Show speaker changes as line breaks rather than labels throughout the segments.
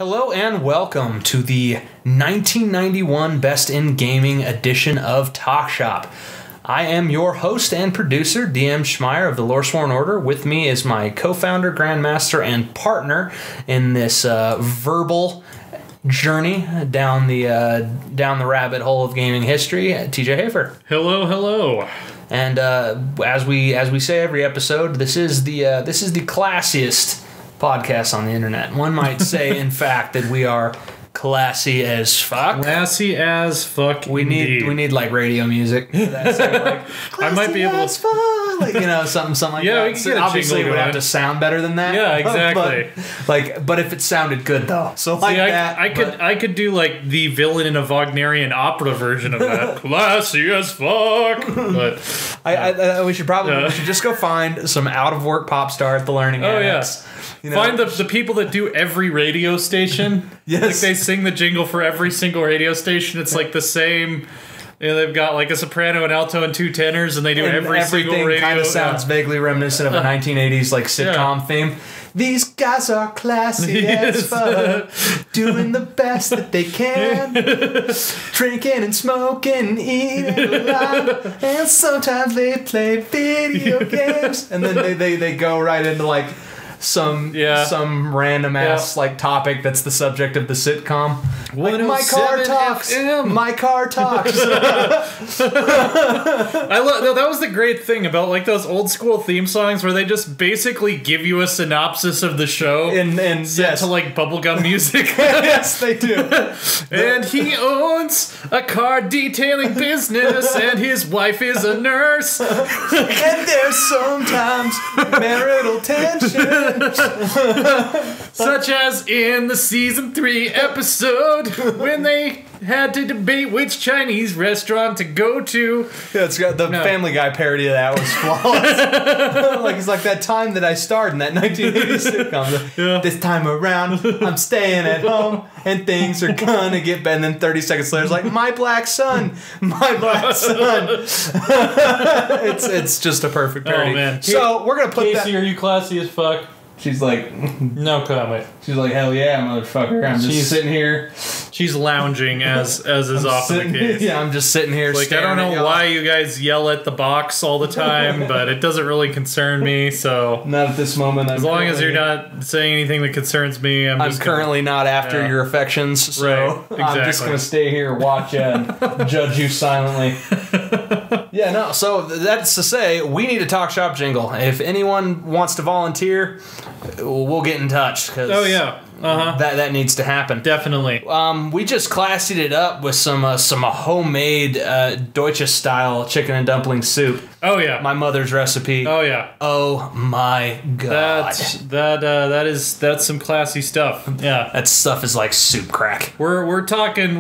Hello and welcome to the 1991 Best in Gaming edition of Talk Shop. I am your host and producer, DM Schmeier of the Loresworn Order. With me is my co-founder, grandmaster, and partner in this verbal journey down the rabbit hole of gaming history, TJ Hafer.
Hello, hello.
And as we say every episode, this is the classiest podcast on the internet. One might say, in fact, that we are classy as fuck.
Classy as fuck.
We need like radio music. That's like,
I might be able to,
like, something like
yeah,
that.
we can get
Obviously, it would have to sound better than that.
Yeah, exactly.
but if it sounded good though, so like that,
I could do like the villain in a Wagnerian opera version of that. Classy as fuck. But
we should just go find some out of work pop star at the Learning Annex.
Yeah. Find the people that do every radio station.
Yes.
Like they sing the jingle for every single radio station. It's like the same. They've got like a soprano, an alto, and two tenors, and they do every single radio.
Everything kind of sounds vaguely reminiscent of a 1980s like sitcom theme. These guys are classy as fuck, doing the best that they can, drinking and smoking and eating a lot, and sometimes they play video games. And then they go right into like some random ass like topic that's the subject of the sitcom. Like, my car talks. My car talks.
That was the great thing about like those old school theme songs where they just basically give you a synopsis of the show
and
set to like bubblegum music.
Yes, they do.
And he owns a car detailing business, and his wife is a nurse.
And there's sometimes marital tension.
Such as in the season 3 episode when they had to debate which Chinese restaurant to go to.
Yeah, it's got the Family Guy parody of that was flawless. Like it's like that time that I starred in that 1980s sitcom.
Yeah.
This time around, I'm staying at home and things are gonna get better. And then 30 seconds later, it's like my black son, my black son. It's just a perfect parody.
Oh man!
So we're gonna put
Casey, are you classy as fuck?
She's like,
no comment.
She's like, hell yeah, motherfucker. I'm just sitting here.
She's lounging, as is often the case.
Yeah, I'm just sitting here.
Like, I don't know why you guys yell at the box all the time, but it doesn't really concern me, so...
Not at this moment.
As long as you're not saying anything that concerns me, I'm just
currently not after your affections, so
right, exactly.
I'm just going to stay here, watch you, and judge you silently. Yeah, no, so that's to say, we need a Talk Shop jingle. If anyone wants to volunteer, we'll get in touch.
Oh, yeah.
That needs to happen.
Definitely.
We just classied it up with some homemade Deutsche style chicken and dumpling soup.
Oh yeah,
my mother's recipe.
Oh yeah.
Oh my god.
That's some classy stuff. Yeah.
That stuff is like soup crack.
We're talking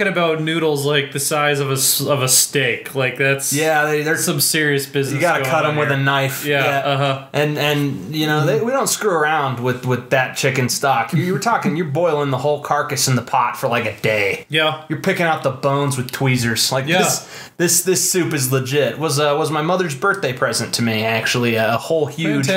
about noodles like the size of a steak. Like that's they're some serious business.
You gotta cut them with a knife.
Yeah.
And we don't screw around with that chicken stock. You were talking. You're boiling the whole carcass in the pot for like a day.
Yeah.
You're picking out the bones with tweezers. Like this soup is legit. Was my mother's birthday present to me, actually. A whole huge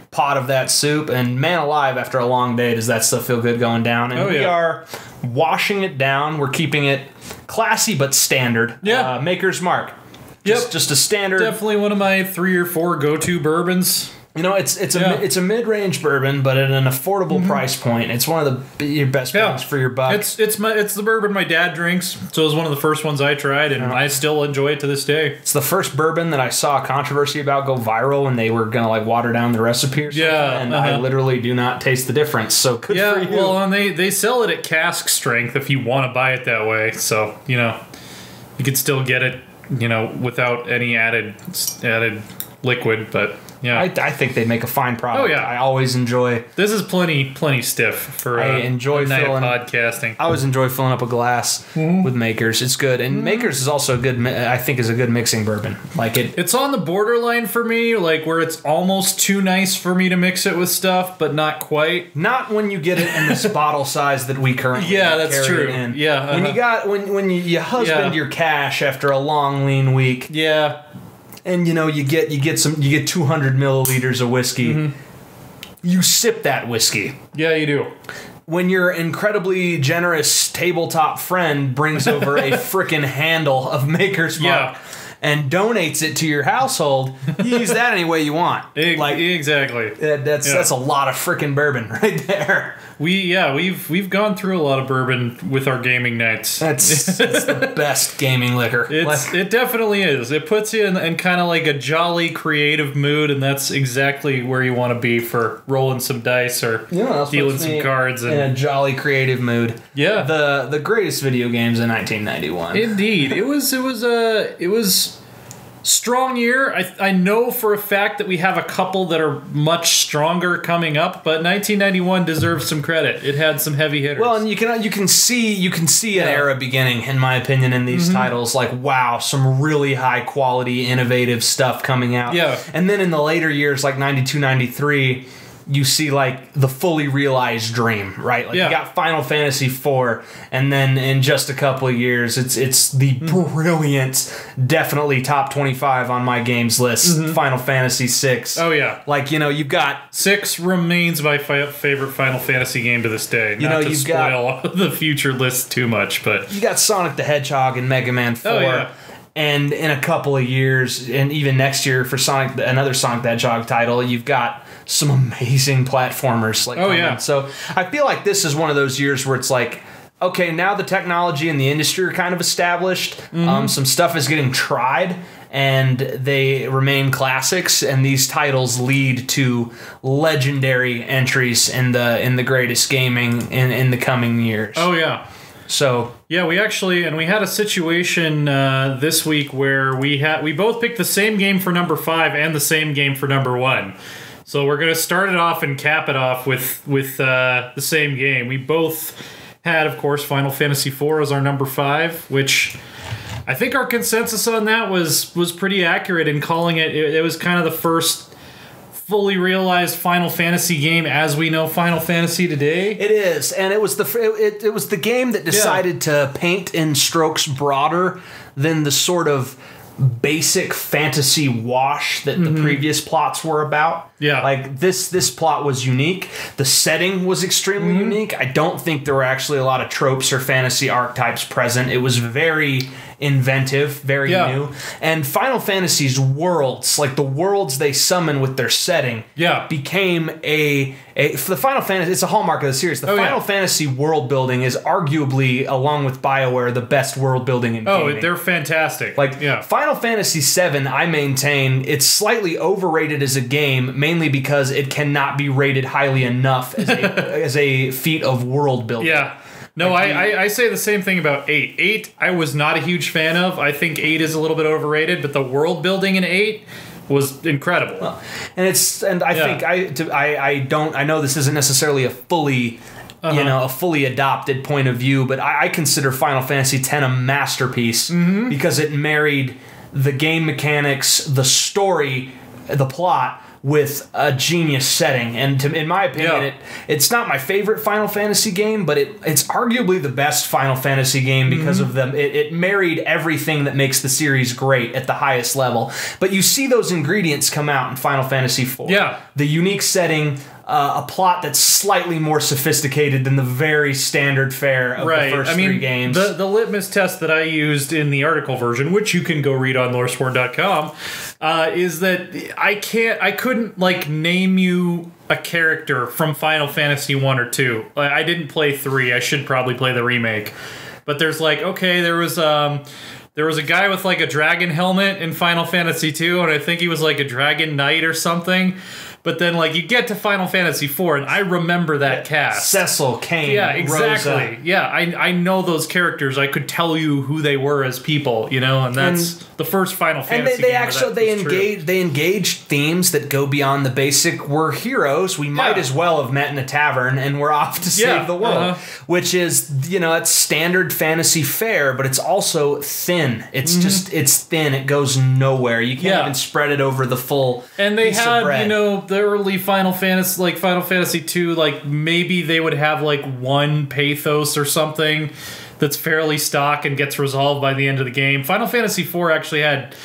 pot of that soup. And man alive, after a long day, does that stuff feel good going down. And we are washing it down. We're keeping it classy but standard.
Yeah.
Maker's Mark. Just a standard.
Definitely one of my 3 or 4 go-to bourbons.
It's a mid-range bourbon, but at an affordable price point. It's one of your best bangs for your buck.
It's the bourbon my dad drinks, so it was one of the first ones I tried, and I still enjoy it to this day.
It's the first bourbon that I saw a controversy about go viral when they were gonna like water down the recipe or something. Yeah, and I literally do not taste the difference. So good for you.
Well, and they sell it at cask strength if you want to buy it that way. So you could still get it without any added liquid, but. Yeah,
I think they make a fine product.
Oh yeah,
I always enjoy.
This is plenty stiff for
I enjoy
a night of podcasting.
I always enjoy filling up a glass with Makers. It's good, and Makers is also a good. I think is a good mixing bourbon. Like it.
It's on the borderline for me, like where it's almost too nice for me to mix it with stuff, but not quite.
Not when you get it in this bottle size that we currently.
Yeah, that's true.
In.
Yeah,
when you husband your cash after a long lean week.
Yeah.
And you get 200 milliliters of whiskey. You sip that whiskey.
Yeah, you do.
when your incredibly generous tabletop friend brings over a frickin' handle of Maker's Mark and donates it to your household, you use that any way you want.
Exactly.
That's a lot of frickin' bourbon right there.
We've gone through a lot of bourbon with our gaming nights.
It's the best gaming liquor.
It definitely is. It puts you in kind of like a jolly, creative mood, and that's exactly where you want to be for rolling some dice or dealing some cards.
In a jolly, creative mood.
Yeah,
the greatest video games in 1991.
Indeed, it was. Strong year. I know for a fact that we have a couple that are much stronger coming up, but 1991 deserves some credit. It had some heavy hitters.
Well, and you can see an era beginning, in my opinion, in these titles. Like, wow, some really high quality, innovative stuff coming out.
Yeah.
And then in the later years, like 92, 93, you see like the fully realized dream, right? Like you got Final Fantasy IV, and then in just a couple of years, it's the brilliant, definitely top 25 on my games list, Final Fantasy VI.
Oh yeah,
like you've got
6 remains my favorite Final Fantasy game to this day. Not to spoil the future list too much, but
you got Sonic the Hedgehog and Mega Man 4.
Oh yeah.
And in a couple of years, and even next year for another Sonic the Hedgehog title, you've got some amazing platformers. So I feel like this is one of those years where it's like, okay, now the technology and the industry are kind of established. Some stuff is getting tried, and they remain classics. And these titles lead to legendary entries in the greatest gaming in the coming years.
Oh yeah.
So
yeah, we had a situation this week where we both picked the same game for number 5 and the same game for number 1. So we're gonna start it off and cap it off with the same game. We both had, of course, Final Fantasy IV as our number 5, which I think our consensus on that was pretty accurate in calling it. It was kind of the first fully realized Final Fantasy game as we know Final Fantasy today.
It is, and it was the game that decided to paint in strokes broader than the sort of basic fantasy wash that the previous plots were about.
Yeah.
Like this plot was unique. The setting was extremely unique. I don't think there were actually a lot of tropes or fantasy archetypes present. It was very inventive, very new. And Final Fantasy's worlds, like the worlds they summon with their setting, became for the Final Fantasy, it's a hallmark of the series. The Final Fantasy world building is arguably, along with BioWare, the best world building in gaming.
Oh, they're fantastic.
Like Final Fantasy VII, I maintain it's slightly overrated as a game, mainly because it cannot be rated highly enough as a feat of world building.
Yeah. No, I say the same thing about 8. 8, I was not a huge fan of. I think 8 is a little bit overrated, but the world building in 8 was incredible.
Well, I know this isn't necessarily a fully a fully adopted point of view, but I consider Final Fantasy X a masterpiece because it married the game mechanics, the story, the plot with a genius setting. And in my opinion, it's not my favorite Final Fantasy game, but it's arguably the best Final Fantasy game because of them. It married everything that makes the series great at the highest level. But you see those ingredients come out in Final Fantasy IV.
Yeah.
The unique setting, a plot that's slightly more sophisticated than the very standard fare of the first 3 games.
The litmus test that I used in the article version, which you can go read on Loresworn.com, is that I couldn't like name you a character from Final Fantasy 1 or 2. I didn't play 3. I should probably play the remake. But there's like, okay, there was a guy with like a dragon helmet in Final Fantasy 2, and I think he was like a dragon knight or something. But then, like, you get to Final Fantasy IV, and I remember that cast.
Cecil, Kane,
yeah, exactly.
Rosa.
Yeah, I know those characters. I could tell you who they were as people, and that's the first Final Fantasy game.
And they engaged themes that go beyond the basic, we're heroes, we might as well have met in a tavern, and we're off to save the world. Which is, it's standard fantasy fare, but it's also thin. It's just, it's thin. It goes nowhere. You can't even spread it over the full
And they
piece
had,
of bread.
The early Final Fantasy, like Final Fantasy 2, like maybe they would have like one pathos or something that's fairly stock and gets resolved by the end of the game. Final Fantasy 4 actually had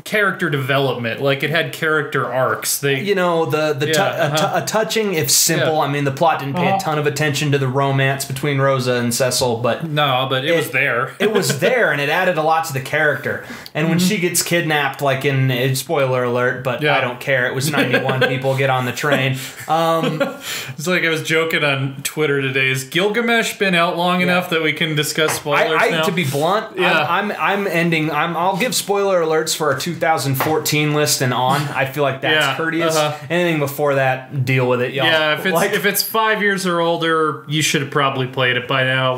character development. Like, it had character arcs. They,
you know, a touching, if simple.
Yeah.
I mean, the plot didn't pay a ton of attention to the romance between Rosa and Cecil, but
it was there.
It was there, and it added a lot to the character. And when she gets kidnapped, like in spoiler alert, but I don't care. It was 91 people get on the train.
It's like I was joking on Twitter today. Has Gilgamesh been out long enough that we can discuss spoilers now?
To be blunt, I'll give spoiler alerts for our 2014 list and on. I feel like that's courteous. Anything before that, deal with it, y'all.
Yeah, if it's 5 years or older, you should have probably played it by now.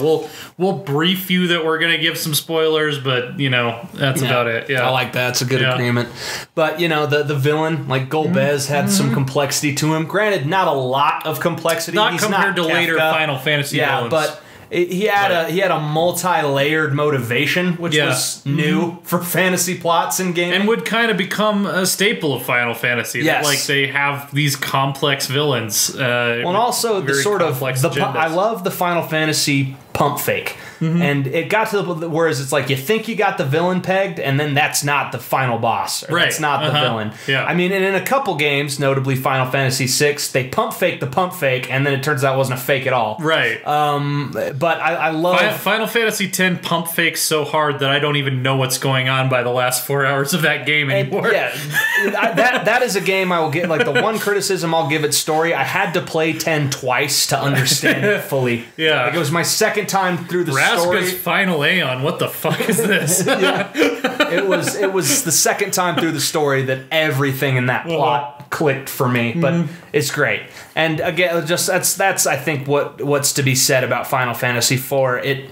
We'll brief you that we're gonna give some spoilers, but you know, that's about it. Yeah,
I like that. It's a good agreement. But you know, the villain, like Golbez, had some complexity to him. Granted, not a lot of complexity.
Not compared to later Final Fantasy villains.
But he had a multi-layered motivation, which was new for fantasy plots in gaming,
and would kind of become a staple of Final Fantasy.
Yes,
like they have these complex villains.
Well, and also the sort of I love the Final Fantasy pump fake. And it got to the whereas it's like you think you got the villain pegged, and then that's not the final boss. Or that's not the villain.
Yeah.
I mean, and in a couple games, notably Final Fantasy VI, they pump fake the pump fake, and then it turns out it wasn't a fake at all.
Right.
But I love
Final Fantasy X pump fakes so hard that I don't even know what's going on by the last 4 hours of that game anymore.
That is a game I will get. Like the one criticism I'll give its story, I had to play 10 twice to understand it fully.
Yeah.
Like it was my second time through the story.
Raska's Final Aeon. What the fuck is this?
It was the second time through the story that everything in that plot clicked for me. But it's great. And again, just that's I think what's to be said about Final Fantasy IV.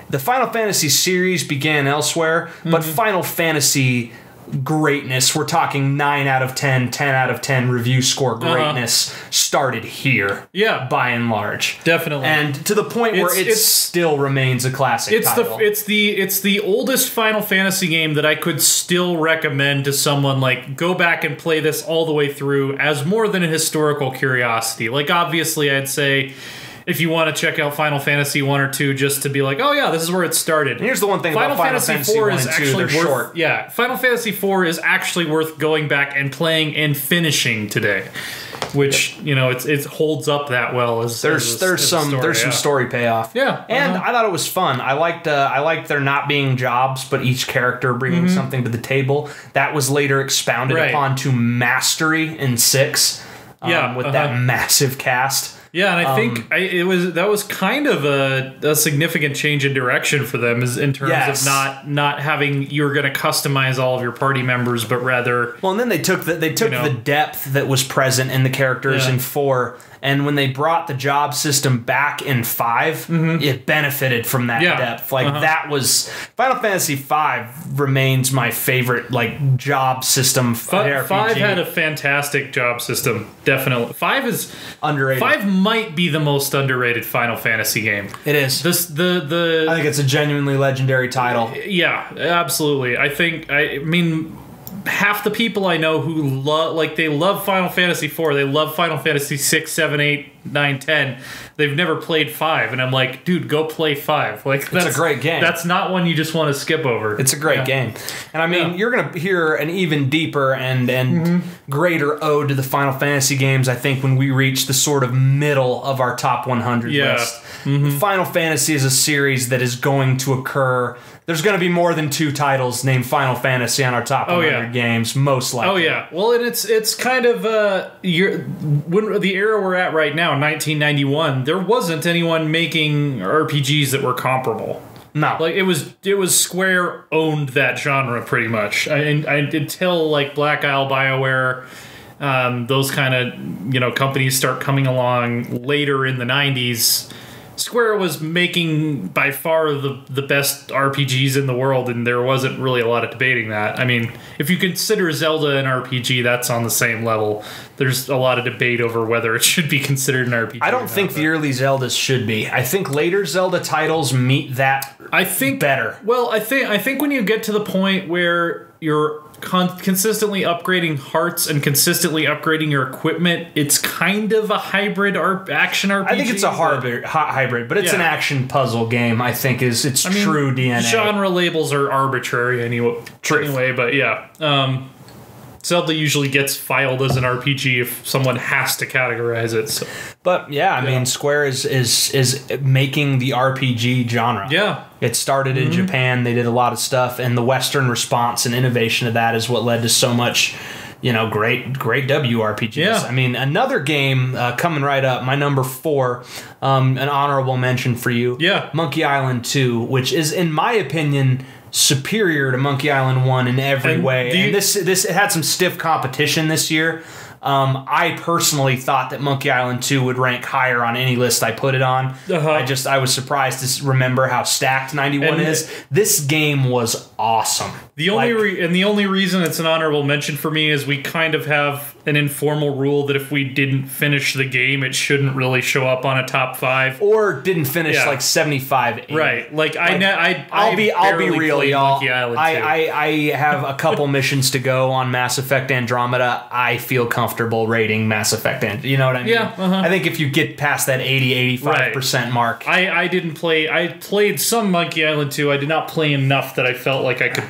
The Final Fantasy series began elsewhere, but Final Fantasy greatness, we're talking 9 out of 10, 10 out of 10 review score greatness started here.
Yeah.
By and large.
Definitely.
And to the point where it still remains a classic title.
It's the oldest Final Fantasy game that I could still recommend to someone, like, go back and play this all the way through as more than a historical curiosity. Like, obviously, I'd say if you want to check out Final Fantasy 1 or 2 just to be like, oh yeah, this is where it started.
And here's the one thing about Final Fantasy 1 and 2, they're short.
Yeah, Final Fantasy 4 is actually worth going back and playing and finishing today. Which, you know, it holds up that well as
there's some story payoff.
Yeah.
And I thought it was fun. I liked there not being jobs, but each character bringing something to the table. That was later expounded upon to mastery in 6. With that massive cast.
Yeah, and I think that was kind of a significant change in direction for them, is in terms of not having you're going to customize all of your party members, but rather.
Well, and then they took the depth that was present in the characters in 4, and when they brought the job system back in 5, it benefited from that depth. Like that was Final Fantasy 5 remains my favorite job system.
5 had a fantastic job system, definitely. 5 is
underrated.
5 might be the most underrated Final Fantasy game.
It is.
I
think it's a genuinely legendary title.
Yeah, absolutely. I mean, half the people I know who they love Final Fantasy 4, they love Final Fantasy 6, 7, 8, 9, 10. They've never played 5, and I'm like, dude, go play 5. Like, that's
a great game.
That's not one you just want to skip over.
It's a great game. And I mean, you're going to hear an even deeper and greater ode to the Final Fantasy games, I think, when we reach the sort of middle of our top 100 list. Final Fantasy is a series that is going to occur. There's going to be more than 2 titles named Final Fantasy on our top 100 games, most likely.
Oh yeah. Well, and it's kind of when the era we're at right now, 1991. There wasn't anyone making RPGs that were comparable.
No,
like it was Square owned that genre pretty much. Until like Black Isle, BioWare, those kind of companies start coming along later in the 90s. Square was making by far the best RPGs in the world, and there wasn't really a lot of debating that. I mean, if you consider Zelda an RPG, that's on the same level. There's a lot of debate over whether it should be considered an RPG.
I don't think the early Zeldas should be. I think later Zelda titles meet that better.
Well, I think when you get to the point where consistently upgrading hearts and consistently upgrading your equipment, it's kind of a hybrid action RPG.
I think it's a hybrid, but it's an action puzzle game. I think true DNA.
Genre labels are arbitrary anyway, but yeah. Zelda usually gets filed as an RPG if someone has to categorize it. So.
But yeah, I mean, Square is making the RPG genre.
Yeah.
It started in Japan. They did a lot of stuff, and the Western response and innovation of that is what led to so much, great WRPGs.
Yeah.
I mean, another game coming right up, my number 4, an honorable mention for you.
Yeah.
Monkey Island 2, which is, in my opinion, superior to Monkey Island 1 in every way. And this it had some stiff competition this year. I personally thought that Monkey Island 2 would rank higher on any list I put it on. I was surprised to remember how stacked 91 is. This game was awesome.
The only reason it's an honorable mention for me is we kind of have an informal rule that if we didn't finish the game, it shouldn't really show up on a top 5
or didn't finish 75.
Right.
I'll be real, y'all. I have a couple missions to go on Mass Effect Andromeda. I feel comfortable rating Mass Effect Andromeda. You know what I mean?
Yeah.
I think if you get past that 80-85% mark.
I didn't play. I played some Monkey Island 2. I did not play enough that I felt like I could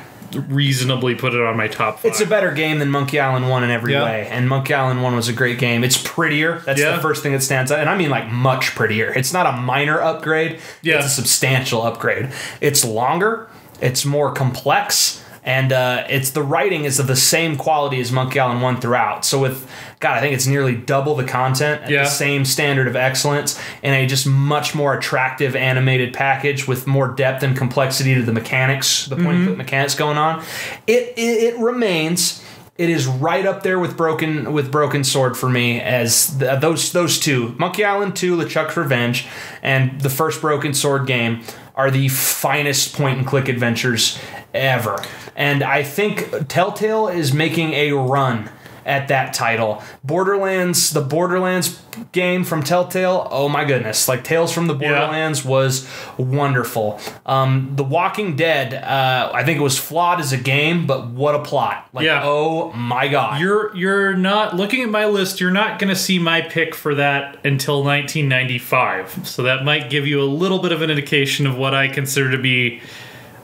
reasonably put it on my top 5.
It's a better game than Monkey Island 1 in every way, and Monkey Island 1 was a great game. It's prettier. That's the first thing that stands out, and I mean much prettier. It's not a minor upgrade. It's a substantial upgrade. It's longer. It's more complex. And the writing is of the same quality as Monkey Island 1 throughout. So I think it's nearly double the content at the same standard of excellence in a just much more attractive animated package with more depth and complexity to the mechanics, the point-and-click mechanics going on. It remains. It is right up there with Broken Sword for me as those two, Monkey Island 2, LeChuck's Revenge, and the first Broken Sword game are the finest point-and-click adventures ever. And I think Telltale is making a run at that title. The Borderlands game from Telltale, oh my goodness. Tales from the Borderlands was wonderful. The Walking Dead, I think it was flawed as a game, but what a plot. Oh my god.
You're not, looking at my list, you're not going to see my pick for that until 1995. So that might give you a little bit of an indication of what I consider to be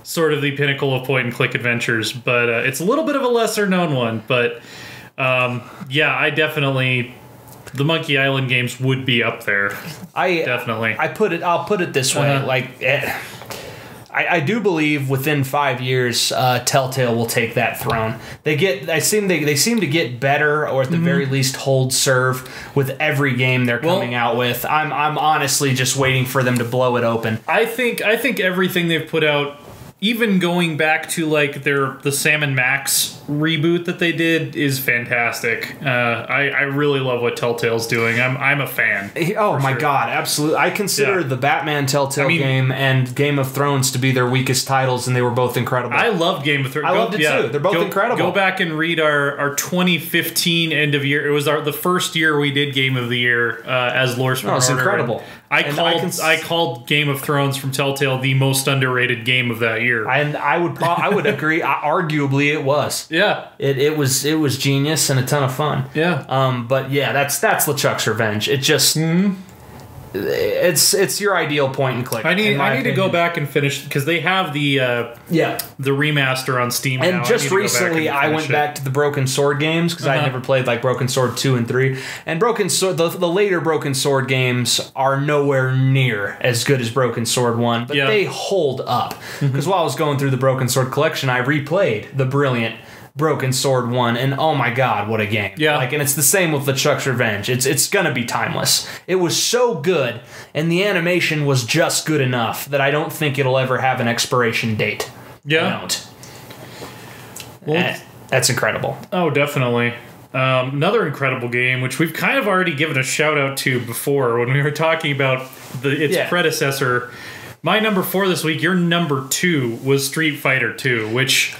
sort of the pinnacle of point-and-click adventures. But it's a little bit of a lesser-known one, but... I definitely, the Monkey Island games would be up there. Definitely.
I'll put it this way. I do believe within 5 years, Telltale will take that throne. They seem to get better, or at the very least hold serve with every game they're coming out with. I'm honestly just waiting for them to blow it open.
I think everything they've put out, even going back to the Sam & Max reboot that they did, is fantastic. I really love what Telltale's doing. I'm a fan.
Oh my god, absolutely! I consider the Batman Telltale game and Game of Thrones to be their weakest titles, and they were both incredible.
I loved Game of Thrones.
I loved it too. They're both incredible.
Go back and read our 2015 end of year. It was the first year we did Game of the Year as Loresworn Order.
It's incredible.
I called Game of Thrones from Telltale the most underrated game of that year.
And I would agree. Arguably, it was.
Yeah,
it was genius and a ton of fun.
Yeah.
But yeah, that's LeChuck's Revenge. It just it's your ideal point and click.
I need to go back and finish, because they have the remaster on Steam.
And
now.
just recently, I went back to the Broken Sword games, because I never played Broken Sword 2 and 3. And Broken Sword, the later Broken Sword games are nowhere near as good as Broken Sword 1, but they hold up. Because while I was going through the Broken Sword collection, I replayed the brilliant Broken Sword 1, and oh my god, what a game.
Yeah.
And it's the same with LeChuck's Revenge. It's gonna be timeless. It was so good, and the animation was just good enough that I don't think it'll ever have an expiration date.
Yeah.
I don't. Well, that's incredible.
Oh, definitely. Another incredible game, which we've kind of already given a shout out to before when we were talking about its predecessor. My number 4 this week, your number 2 was Street Fighter 2, which...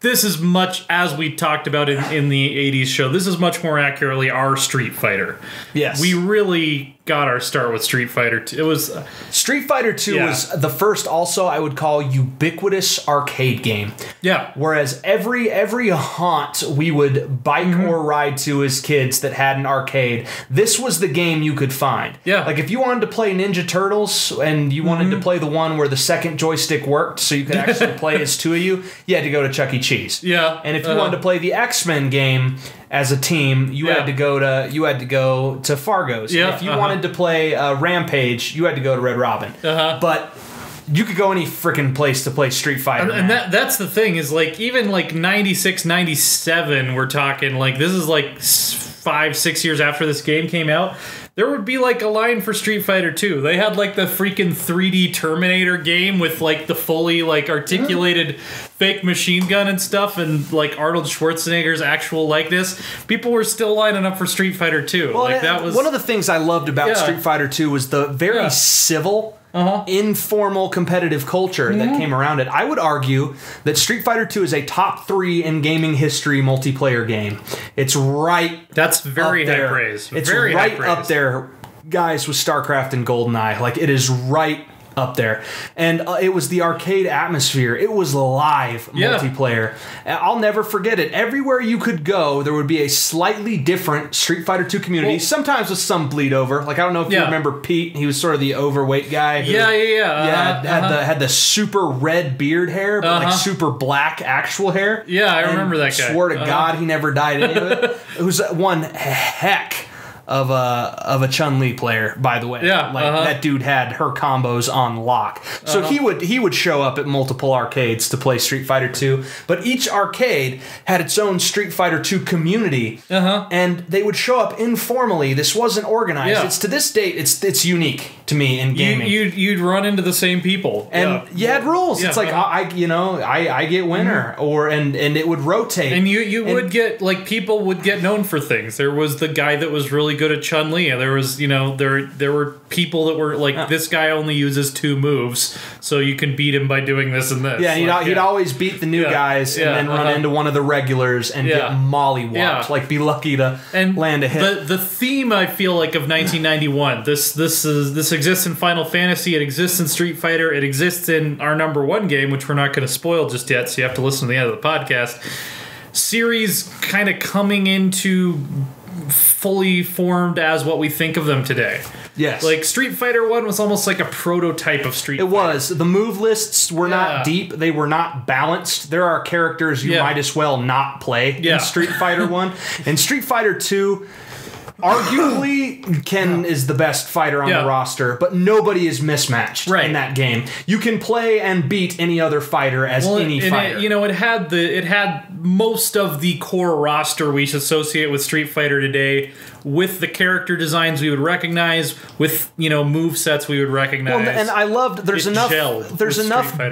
This is much, as we talked about in the 80s show, this is much more accurately our Street Fighter.
Yes.
We really got our start with Street Fighter 2. It was
Street Fighter 2 was the first, also I would call, ubiquitous arcade game.
Yeah.
Whereas every haunt we would bike or ride to as kids that had an arcade, this was the game you could find.
Yeah.
Like if you wanted to play Ninja Turtles and you wanted to play the one where the second joystick worked so you could actually play as two of you had to go to Chuck E. Cheese.
Yeah.
And if you wanted to play the X-Men game as a team, you had to go to Fargo's.
Yeah.
And if you wanted to play Rampage, you had to go to Red Robin. But you could go any freaking place to play Street Fighter.
And that's the thing, is like even like 96, 97, we're talking like this is like 5-6 years after this game came out. There would be like a line for Street Fighter 2. They had like the freaking 3D Terminator game with like the fully like articulated fake machine gun and stuff, and like Arnold Schwarzenegger's actual likeness. People were still lining up for Street Fighter 2.
Well,
like that was
one of the things I loved about Street Fighter 2 was the very civil, informal competitive culture that came around it. I would argue that Street Fighter 2 is a top 3 in gaming history multiplayer game. It's right.
That's very high praise.
It's
very
right
high praise.
up there, guys, with StarCraft and GoldenEye. Like it is right up there. And it was the arcade atmosphere. It was live multiplayer. I'll never forget it. Everywhere you could go, there would be a slightly different Street Fighter 2 community, sometimes with some bleed over. Like, I don't know if you remember Pete. He was sort of the overweight guy. Who, had the super red beard hair, but like super black actual hair.
Yeah, I remember that guy.
Swore to God he never dyed any of it. It was one heck of a Chun-Li player, by the way.
Yeah,
that dude had her combos on lock. So he would show up at multiple arcades to play Street Fighter 2, but each arcade had its own Street Fighter 2 community, and they would show up informally. This wasn't organized.
Yeah.
It's to this date, it's unique to me in gaming.
You'd run into the same people,
and you had rules. It's like I get winner, and it would rotate,
and you would get like people would get known for things. There was the guy that was really good at Chun-Li, and there was there were people that were like, this guy only uses 2 moves, so you can beat him by doing this and this.
Yeah, and he'd always beat the new guys and then run into one of the regulars and get mollywopped. Like, be lucky to land a hit.
The theme, I feel like, of 1991. This exists in Final Fantasy. It exists in Street Fighter. It exists in our #1 game, which we're not going to spoil just yet. So you have to listen to the end of the podcast. Series kind of coming into fully formed as what we think of them today.
Yes.
Like Street Fighter 1 was almost like a prototype of Street Fighter.
It was. The move lists were not deep. They were not balanced. There are characters you might as well not play in Street Fighter 1. And Street Fighter 2, arguably, Ken is the best fighter on the roster, but nobody is mismatched in that game. You can play and beat any other fighter as any fighter.
It had most of the core roster we associate with Street Fighter today, with the character designs we would recognize, with move sets we would recognize.
Well, and I loved there's enough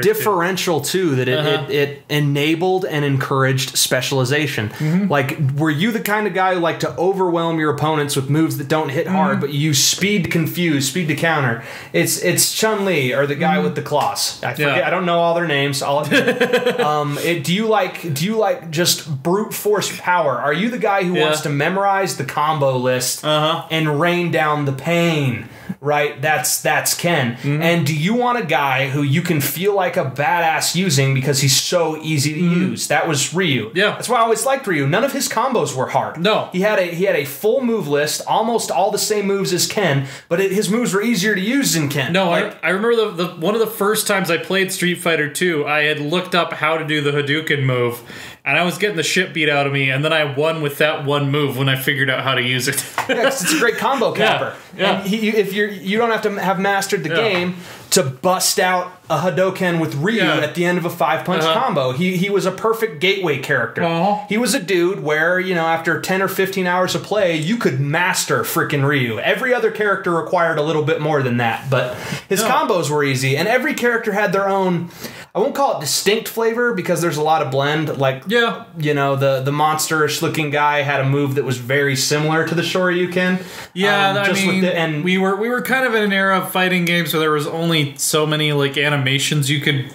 differential too that it enabled and encouraged specialization. Like, were you the kind of guy who liked to overwhelm your opponents with moves that don't hit hard, but you use speed to confuse, speed to counter? It's Chun-Li or the guy with the claws. I forget. I don't know all their names. Do you like just brute force power? Are you the guy who wants to memorize the combo list and rain down the pain? Right, that's Ken. And do you want a guy who you can feel like a badass using because he's so easy to use? That was Ryu.
Yeah,
that's why I always liked Ryu. None of his combos were hard.
No,
he had a full move list, almost all the same moves as Ken, but his moves were easier to use than Ken.
No, I remember the one of the first times I played Street Fighter 2, I had looked up how to do the Hadouken move, and I was getting the shit beat out of me, and then I won with that one move when I figured out how to use it.
Cause it's a great combo capper.
Yeah.
And you don't have to have mastered the game to bust out a Hadouken with Ryu at the end of a 5-punch combo. He was a perfect gateway character. He was a dude where, after 10 or 15 hours of play, you could master frickin' Ryu. Every other character required a little bit more than that, but his combos were easy, and every character had their own, I won't call it distinct flavor because there's a lot of blend. Like, the monster-ish looking guy had a move that was very similar to the Shoryuken.
We were kind of in an era of fighting games where there was only so many like animations you could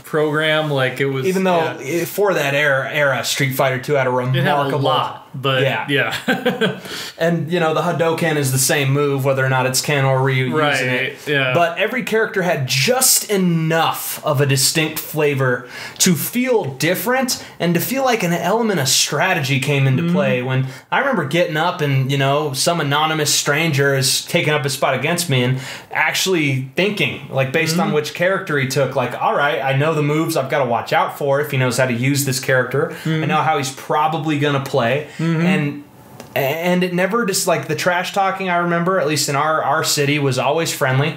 program. Like, it was,
even though for that era Street Fighter 2 had a remarkable
but yeah.
And, you know, the Hadouken is the same move, whether or not it's Ken or Ryu using it.
Yeah.
But every character had just enough of a distinct flavor to feel different and to feel like an element of strategy came into play. When I remember getting up and, you know, some anonymous stranger is taking up his spot against me and actually thinking, like, based on which character he took, like, all right, I know the moves I've got to watch out for if he knows how to use this character. I know how he's probably going to play. And it never just, like, the trash talking, I remember, at least in our city, was always friendly.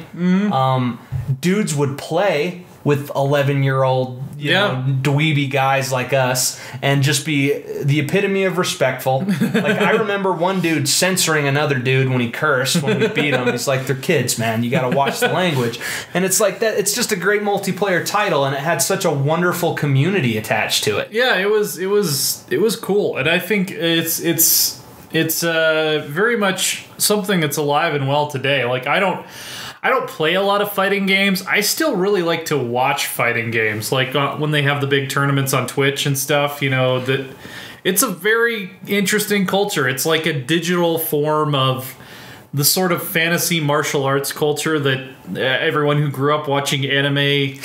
Dudes would play with 11-year-old, you know, dweeby guys like us and just be the epitome of respectful. Like, I remember one dude censoring another dude when he cursed when we beat him. He's like, they're kids, man. You got to watch the language. And it's like that. It's just a great multiplayer title, and it had such a wonderful community attached to it.
Yeah, it was cool. And I think it's very much something that's alive and well today. Like, I don't play a lot of fighting games. I still really like to watch fighting games, like when they have the big tournaments on Twitch and stuff. You know, that it's a very interesting culture. It's like a digital form of the sort of fantasy martial arts culture that everyone who grew up watching anime,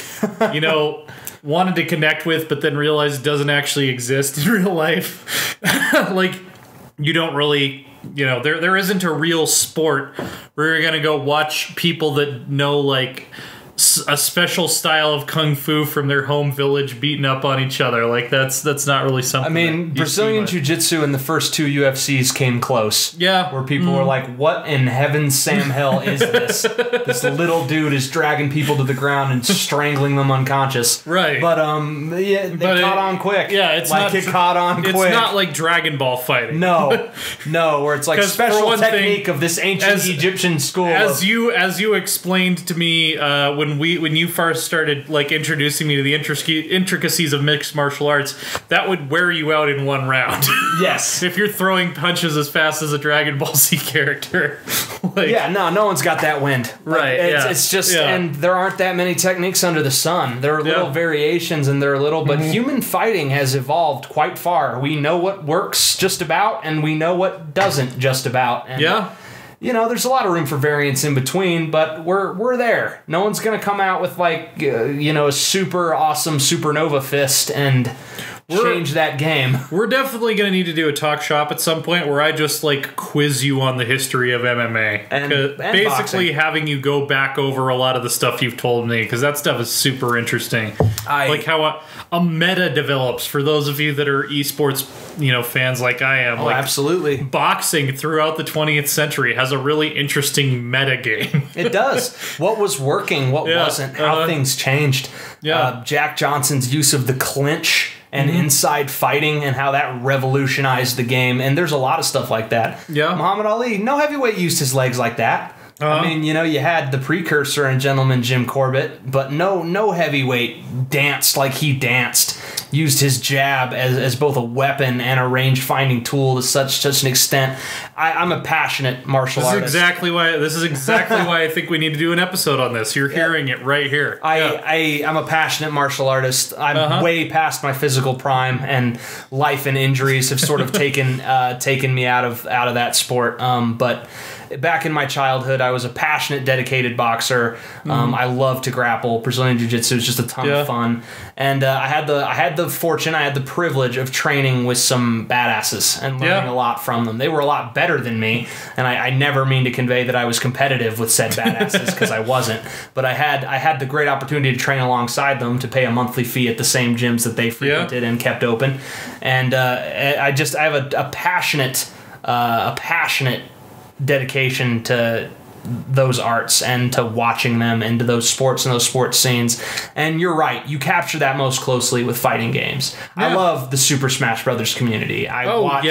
you know, wanted to connect with, but then realized doesn't actually exist in real life. Like, you don't really, you know, there isn't a real sport where you're going to go watch people that know, like, a special style of kung fu from their home village beating up on each other. Like, that's not really something.
I mean, Brazilian Jiu-Jitsu in the first 2 UFCs came close.
Yeah.
Where people were like, what in heaven's Sam hell is this? This little dude is dragging people to the ground and strangling them unconscious.
Right.
But yeah, they caught on quick.
Yeah, it's
like,
not,
it caught on quick.
It's not like Dragon Ball fighting.
No, where it's like special technique of this ancient Egyptian school.
As you explained to me when you first started, like, introducing me to the intricacies of mixed martial arts, that would wear you out in one round.
Yes.
If you're throwing punches as fast as a Dragon Ball Z character. Like,
yeah, no one's got that wind.
Right.
It's just, and there aren't that many techniques under the sun. There are little variations and they're little, but human fighting has evolved quite far. We know what works just about and we know what doesn't just about. And you know, there's a lot of room for variance in between, but we're there. No one's going to come out with, like, you know, a super awesome supernova fist and change that game.
We're definitely going to need to do a talk shop at some point where I just, like, quiz you on the history of MMA.
And
basically
boxing.
having you go back over a lot of the stuff you've told me, because that stuff is super interesting. Like how a meta develops for those of you that are esports, you know, fans like I am.
Oh,
like,
absolutely.
Boxing throughout the 20th century has a really interesting meta game.
It does. What was working, what wasn't, how things changed. Jack Johnson's use of the clinch and inside fighting and how that revolutionized the game. And there's a lot of stuff like that.
Yeah.
Muhammad Ali, no heavyweight used his legs like that. I mean, you know, you had the precursor in Gentleman Jim Corbett, but no heavyweight danced like he danced. Used his jab as both a weapon and a range-finding tool to such an extent. I'm a passionate martial artist.
This is exactly why I think we need to do an episode on this. You're hearing it right here.
I'm a passionate martial artist. I'm way past my physical prime, and life and injuries have sort of taken me out of that sport. But back in my childhood, I was a passionate, dedicated boxer. I love to grapple. Brazilian Jiu-Jitsu is just a ton of fun. And I had the privilege of training with some badasses and learning a lot from them. They were a lot better than me, and I never mean to convey that I was competitive with said badasses because I wasn't. But I had the great opportunity to train alongside them, to pay a monthly fee at the same gyms that they frequented and kept open. And I have a passionate dedication to those arts and to watching them and to those sports and those sports scenes. And you're right, you capture that most closely with fighting games. I love the Super Smash Brothers community. I watch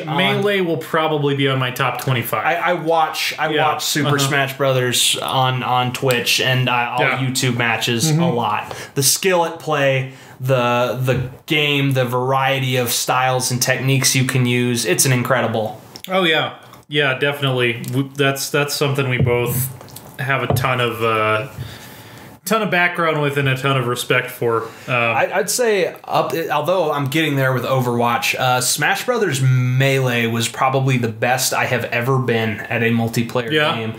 Melee will probably be on my top 25.
I watch Super Smash Brothers on Twitch, and I'll YouTube matches a lot. The skill at play, the game, the variety of styles and techniques you can use, it's an incredible.
Oh yeah. Yeah, definitely. That's something we both have a ton of ton of background with and a ton of respect for.
I'd say, although I'm getting there with Overwatch, Smash Brothers Melee was probably the best I have ever been at a multiplayer game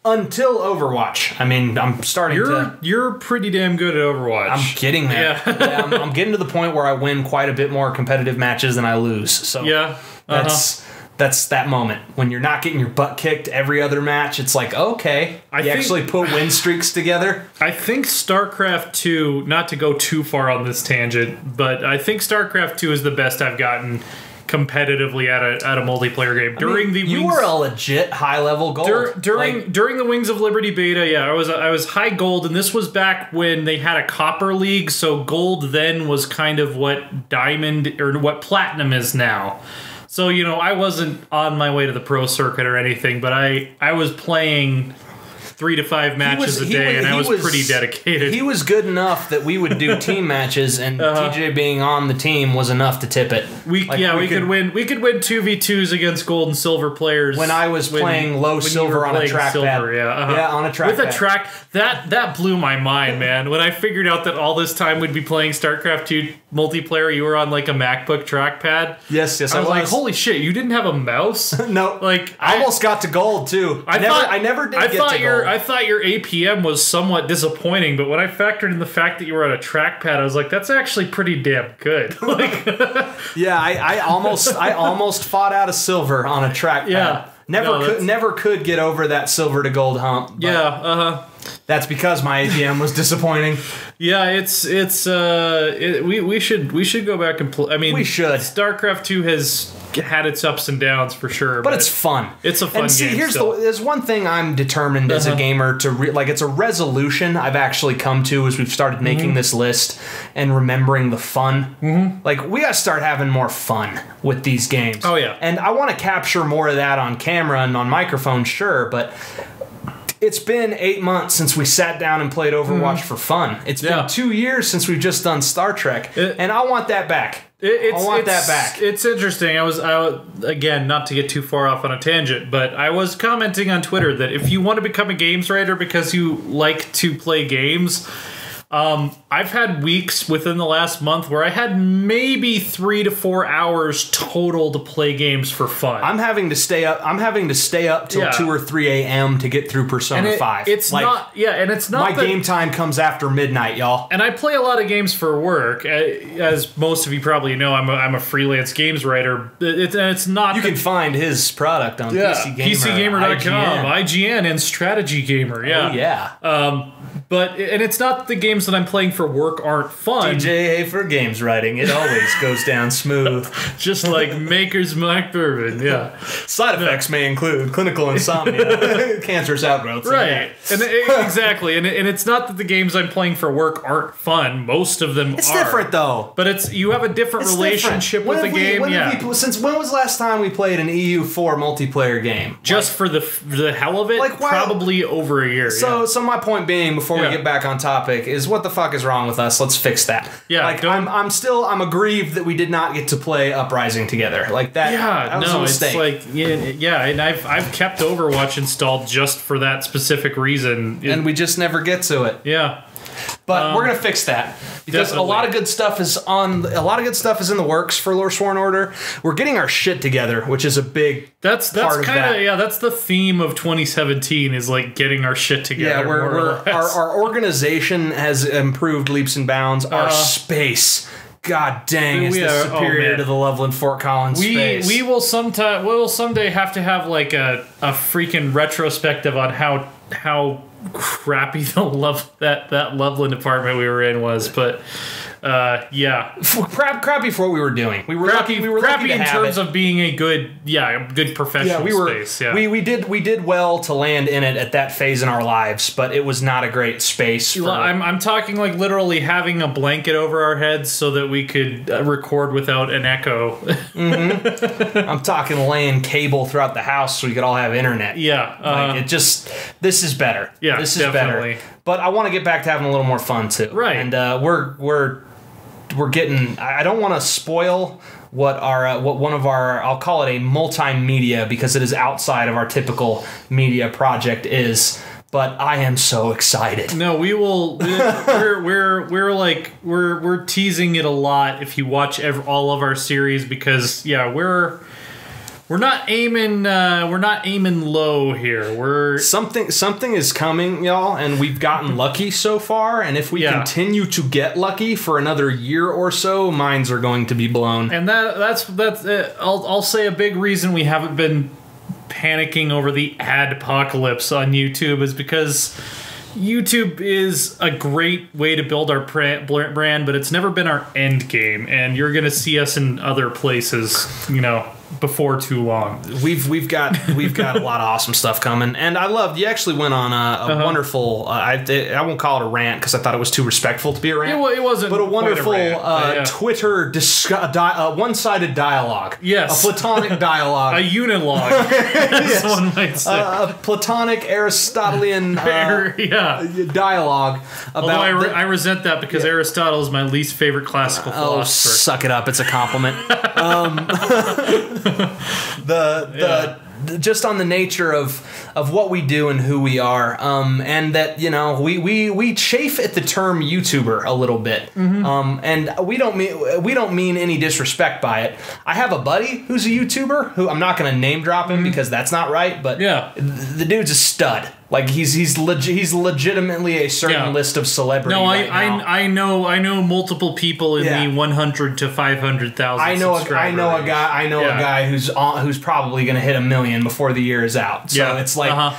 until Overwatch. I mean, I'm starting
You're pretty damn good at Overwatch.
I'm getting there. Yeah. I'm getting to the point where I win quite a bit more competitive matches than I lose. So that's that moment when you're not getting your butt kicked every other match. It's like, okay, you actually put win streaks together.
I think StarCraft 2, not to go too far on this tangent, but I think StarCraft 2 is the best I've gotten competitively at a multiplayer game.
You were a legit high level gold
during the Wings of Liberty beta. Yeah, I was high gold, and this was back when they had a copper league. So gold then was kind of what diamond or what platinum is now. So, you know, I wasn't on my way to the pro circuit or anything, but I was playing 3 to 5 matches a day, and I was pretty dedicated.
He was good enough that we would do team matches, and TJ being on the team was enough to tip it.
We could win 2v2s against gold and silver players.
When I was playing low silver on a trackpad. On a trackpad.
With a track that blew my mind, man. When I figured out that all this time we'd be playing StarCraft 2 multiplayer, you were on like a MacBook trackpad.
Yes,
I was like, holy shit, you didn't have a mouse?
No.
Like
I almost got to gold too. I never did get to gold.
I thought your APM was somewhat disappointing, but when I factored in the fact that you were on a trackpad, I was like, that's actually pretty damn good. Like,
yeah, I almost fought out a silver on a trackpad. Yeah. Never could get over that silver to gold hump. That's because my APM was disappointing.
Yeah, we should go back and play. I mean,
we should.
StarCraft 2 has had its ups and downs for sure,
but it's fun.
It's a fun game.
There's one thing I'm determined as a gamer to it's a resolution I've actually come to as we've started making this list and remembering the fun. Like, we gotta start having more fun with these games.
Oh yeah,
and I want to capture more of that on camera and on microphone, sure, but it's been 8 months since we sat down and played Overwatch for fun. It's been 2 years since we've just done Star Trek, and I want that back. I want that back.
It's interesting. I was again, not to get too far off on a tangent, but I was commenting on Twitter that if you want to become a games writer because you like to play games, I've had weeks within the last month where I had maybe 3 to 4 hours total to play games for fun.
I'm having to stay up till 2 or 3 a.m. to get through Persona 5.
It's not
my game time comes after midnight, y'all.
And I play a lot of games for work, as most of you probably know. I'm a freelance games writer. It's not.
You can find his product on PC Gamer,
PCGamer.com, IGN, and Strategy Gamer. Yeah.
Oh yeah.
But it's not the games that I'm playing for work aren't fun.
DJA for games writing. It always goes down smooth.
Just like Maker's Mark Bourbon, yeah.
Side effects may include clinical insomnia, cancerous outgrowths.
Right. And exactly. And it's not that the games I'm playing for work aren't fun. Most of them
It's different, though.
But you have a different relationship with the game.
Since when was the last time we played an EU4 multiplayer game?
Just for the hell of it? Probably over a year.
So my point being, before we get back on topic, is what the fuck is wrong with us? Let's fix that.
Yeah,
I'm aggrieved that we did not get to play Uprising together. Like that. Yeah, that was a mistake.
It's like and I've kept Overwatch installed just for that specific reason,
and we just never get to it.
Yeah.
But we're gonna fix that because a lot of good stuff is in the works for Loresworn Order. We're getting our shit together, which is a big
that's the theme of 2017 is like getting our shit together.
Yeah, our organization has improved leaps and bounds. Our space. God dang, it's superior to the Loveland Fort Collins space.
We will someday have to have like a freaking retrospective on how crappy that Loveland apartment we were in was, but
crappy for what we were doing. We were lucky. We were
crappy
lucky to
in
have
terms of being a good professional space. Yeah,
we did well to land in it at that phase in our lives, but it was not a great space.
I'm talking like literally having a blanket over our heads so that we could record without an echo.
I'm talking laying cable throughout the house so we could all have internet.
Yeah,
this is better.
Yeah,
this is better. But I want to get back to having a little more fun too.
Right,
and we're getting. I don't want to spoil what one of our, I'll call it a multimedia because it is outside of our typical media project is. but I am so excited.
No, we will. We're teasing it a lot if you watch all of our series because we're not aiming low here.
Something is coming, y'all, and we've gotten lucky so far. And if we continue to get lucky for another year or so, minds are going to be blown.
And that's it. I'll say a big reason we haven't been panicking over the ad-apocalypse on YouTube is because YouTube is a great way to build our brand, but it's never been our end game, and you're going to see us in other places, before too long.
We've got a lot of awesome stuff coming, and I loved. You actually went on a wonderful. I won't call it a rant because I thought it was too respectful to be a rant.
It wasn't,
but a wonderful
Twitter
one-sided dialogue.
Yes,
a platonic dialogue,
a unilogue. Yes. One might say
a platonic Aristotelian dialogue.
Although I resent that because Aristotle is my least favorite classical philosopher.
Suck it up! It's a compliment. Just on the nature of what we do and who we are, and that we chafe at the term YouTuber a little bit, and we don't mean any disrespect by it. I have a buddy who's a YouTuber who I'm not going to name drop him because that's not right, but the dude's a stud. Like he's legitimately a certain list of celebrities. No,
I know multiple people in the 100 to 500,000. I know a
guy who's probably going to hit 1 million before the year is out. So it's like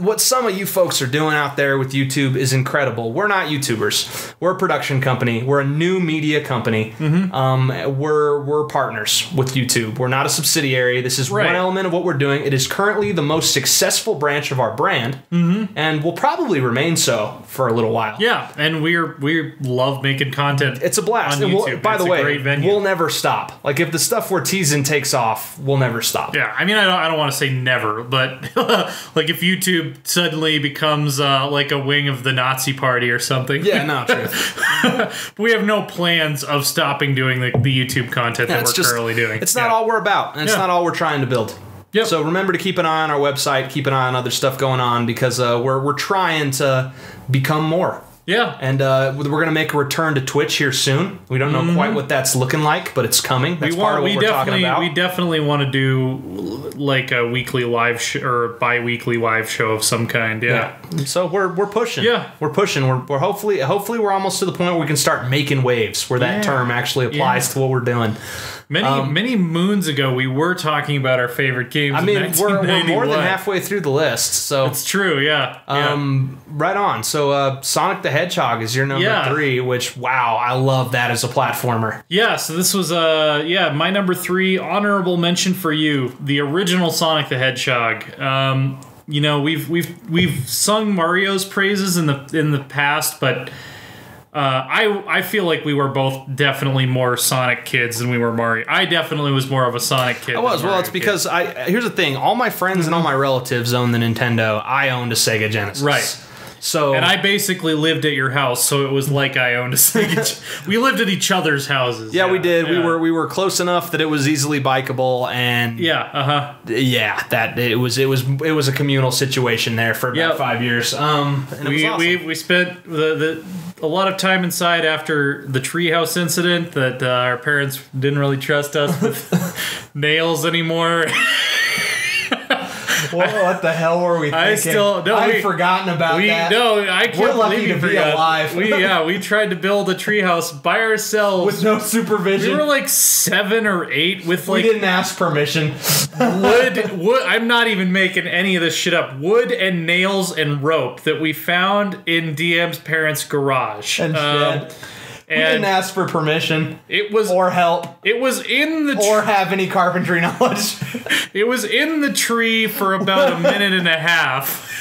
what some of you folks are doing out there with YouTube is incredible. We're not YouTubers. We're a production company. We're a new media company. We're partners with YouTube. We're not a subsidiary. This is one element of what we're doing. It is currently the most successful branch of our brand. And will probably remain so for a little while.
Yeah, and we love making content.
It's a blast.
On YouTube.
By the way, we'll never stop. Like if the stuff we're teasing takes off, we'll never stop.
Yeah, I mean, I don't want to say never, but like if YouTube suddenly becomes like a wing of the Nazi Party or something.
Yeah, no, true.
We have no plans of stopping doing the YouTube content that we're currently doing.
It's not all we're about, and it's not all we're trying to build. Yep. So remember to keep an eye on our website, keep an eye on other stuff going on because we're trying to become more.
Yeah.
And we're going to make a return to Twitch here soon. We don't know quite what that's looking like, but it's coming. That's part of what we're talking about.
We definitely want to do like a weekly live or bi-weekly live show of some kind. Yeah.
So we're pushing.
Yeah.
We're pushing. We're hopefully we're almost to the point where we can start making waves where that term actually applies to what we're doing.
Many moons ago, we were talking about our favorite games.
I mean, we're more than halfway through the list, so
it's true. Yeah.
Right on. So, Sonic the Hedgehog is your number 3, which I love that as a platformer.
Yeah. So this was my number 3 honorable mention for you, the original Sonic the Hedgehog. We've sung Mario's praises in the past, but. I feel like we were both definitely more Sonic kids than we were Mario. I definitely was more of a Sonic kid.
I was. Well, it's because here's the thing. All my friends and all my relatives owned the Nintendo. I owned a Sega Genesis.
Right.
So,
and I basically lived at your house, so it was like I owned a Sega. We lived at each other's houses.
Yeah, we did. Yeah. We were close enough that it was easily bikeable, and that it was a communal situation there for about 5 years. And
we spent a lot of time inside after the treehouse incident that our parents didn't really trust us with nails anymore.
What the hell were we thinking? I'd forgotten about that.
No, I can't
We're lucky to be alive.
We tried to build a treehouse by ourselves
with no supervision.
We were like 7 or 8 with
we didn't ask permission.
wood. I'm not even making any of this shit up. Wood and nails and rope that we found in DM's parents' garage.
And shit. We didn't ask for permission. Or help.
It was in the
or have any carpentry knowledge.
It was in the tree for about a minute and a half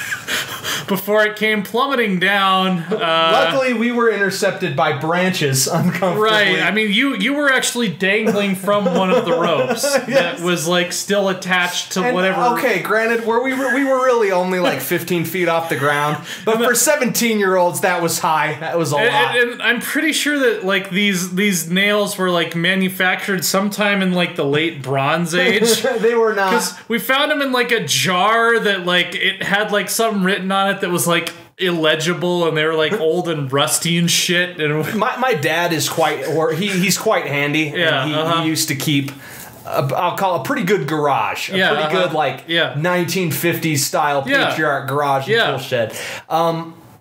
before it came plummeting down.
Luckily, we were intercepted by branches uncomfortably.
Right. I mean, you were actually dangling from one of the ropes that was like still attached to whatever.
Okay, granted, we were really only like 15 feet off the ground, but for 17-year-olds, that was high. That was a lot.
And I'm pretty sure that like these nails were like manufactured sometime in like the late Bronze Age.
They were not.
Because we found them in like a jar that like it had like some something written on it that was like illegible, and they were like old and rusty and shit. And
my dad is he's quite handy.
Yeah,
and he used to keep. I'll call a pretty good garage, a pretty good 1950s style patriarch garage and tool shed.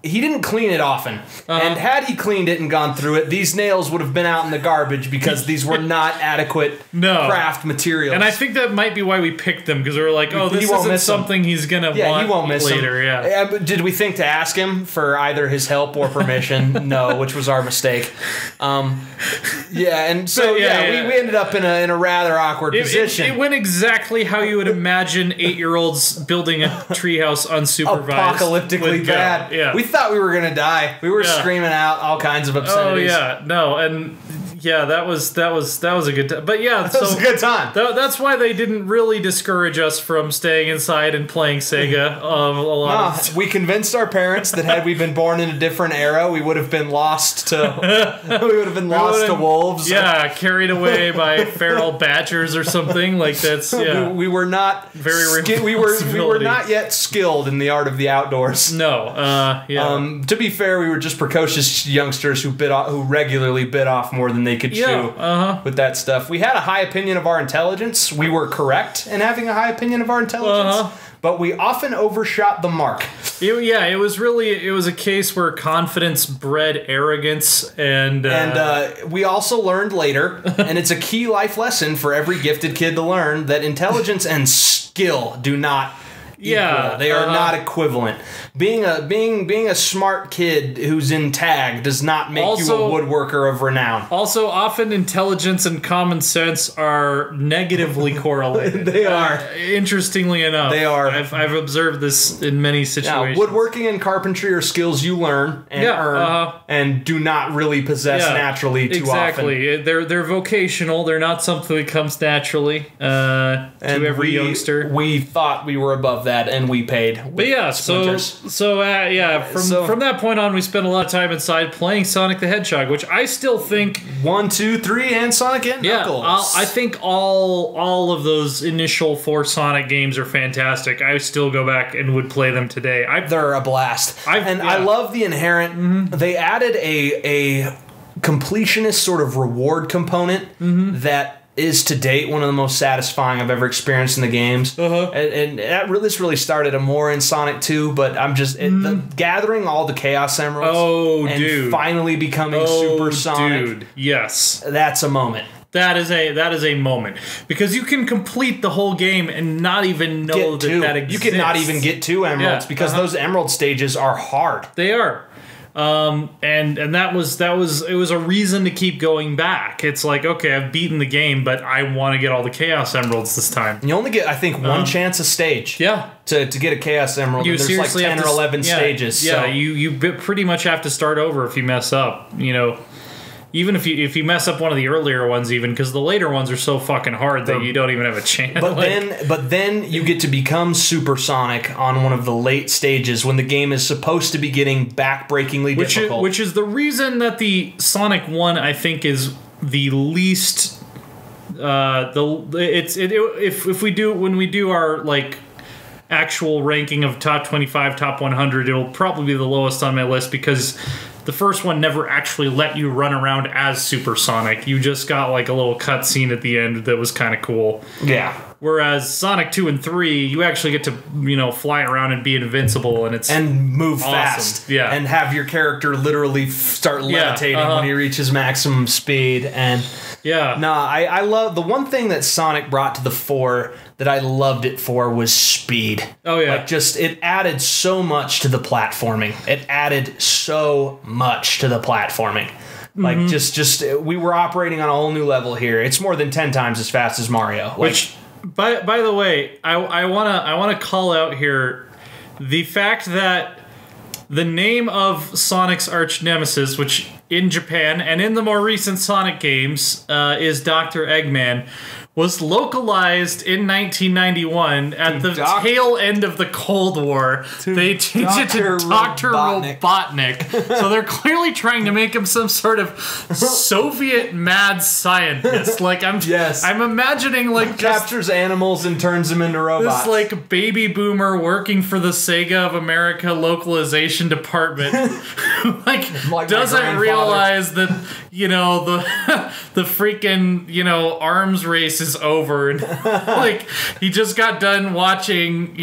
He didn't clean it often, and had he cleaned it and gone through it, these nails would have been out in the garbage because these were not adequate craft materials.
And I think that might be why we picked them, because we were like, oh, this isn't something he's gonna want
he won't miss
later.
But did we think to ask him for either his help or permission? No, which was our mistake. And so we ended up in a rather awkward position.
It went exactly how you would imagine 8-year-olds building a treehouse unsupervised.
Apocalyptically bad.
Yeah.
We thought we were gonna die. We were screaming out all kinds of obscenities.
That was a good time. But
that was a good time.
That's why they didn't really discourage us from staying inside and playing Sega.
We convinced our parents that had we been born in a different era, we would have been lost to wolves.
Yeah, carried away by feral badgers or something like that's. Yeah,
we were not
very.
We were not yet skilled in the art of the outdoors.
No.
To be fair, we were just precocious youngsters who regularly bit off more than they could chew with that stuff. We had a high opinion of our intelligence. We were correct in having a high opinion of our intelligence, but we often overshot the mark.
It was a case where confidence bred arrogance, and
we also learned later, and it's a key life lesson for every gifted kid to learn, that intelligence and skill do not equal. They are not equivalent. Being a smart kid who's in tag does not make you a woodworker of renown.
Also, often intelligence and common sense are negatively correlated.
They are.
Interestingly enough.
They are.
I've observed this in many situations.
Woodworking and carpentry are skills you learn and earn and do not really possess naturally too often.
Exactly. They're vocational. They're not something that comes naturally to every youngster.
We thought we were above that, and we paid.
But from that point on, we spent a lot of time inside playing Sonic the Hedgehog, which I still think
1, 2, 3, and Sonic and Knuckles.
I think all of those initial 4 Sonic games are fantastic. I still go back and would play them today.
They're a blast, I love the inherent. Mm-hmm. They added a completionist sort of reward component that is to date one of the most satisfying I've ever experienced in the games. And this really started more in Sonic 2, but I'm just gathering all the Chaos Emeralds and finally becoming Super Sonic.
Dude, yes.
That's a moment.
That is a moment, because you can complete the whole game and not even know that exists.
You can not even get 2 emeralds because those emerald stages are hard.
They are. And it was a reason to keep going back. It's like, okay, I've beaten the game, but I want to get all the Chaos Emeralds this time.
You only get, I think, one chance a stage.
Yeah.
To get a Chaos Emerald. There's like 10 or 11 stages.
Yeah,
so.
you pretty much have to start over if you mess up, Even if you mess up one of the earlier ones, even because the later ones are so fucking hard that you don't even have a chance.
But then you get to become Super Sonic on one of the late stages when the game is supposed to be getting backbreakingly difficult.
Which is the reason that the Sonic 1, I think, is the least. If we do our like actual ranking of top 25, top 100, it'll probably be the lowest on my list, because the first one never actually let you run around as Super Sonic. You just got like a little cutscene at the end that was kind of cool.
Yeah.
Whereas Sonic 2 and 3, you actually get to, fly around and be invincible, and
move awesome. Fast.
Yeah.
And have your character literally start levitating when he reaches maximum speed. And I love the one thing that Sonic brought to the fore that I loved it for was speed.
Oh yeah.
Like it added so much to the platforming. It added so much to the platforming. Like we were operating on a whole new level here. It's more than 10 times as fast as Mario.
Which by the way, I wanna call out here the fact that the name of Sonic's arch nemesis, which in Japan and in the more recent Sonic games is Dr. Eggman, was localized in 1991 at the tail end of the Cold War. They changed it to Dr. Robotnik. So they're clearly trying to make him some sort of Soviet mad scientist. Like I'm imagining like
captures animals and turns them into robots.
This like baby boomer working for the Sega of America localization department like doesn't realize that the freaking arms race is over, and like he just got done watching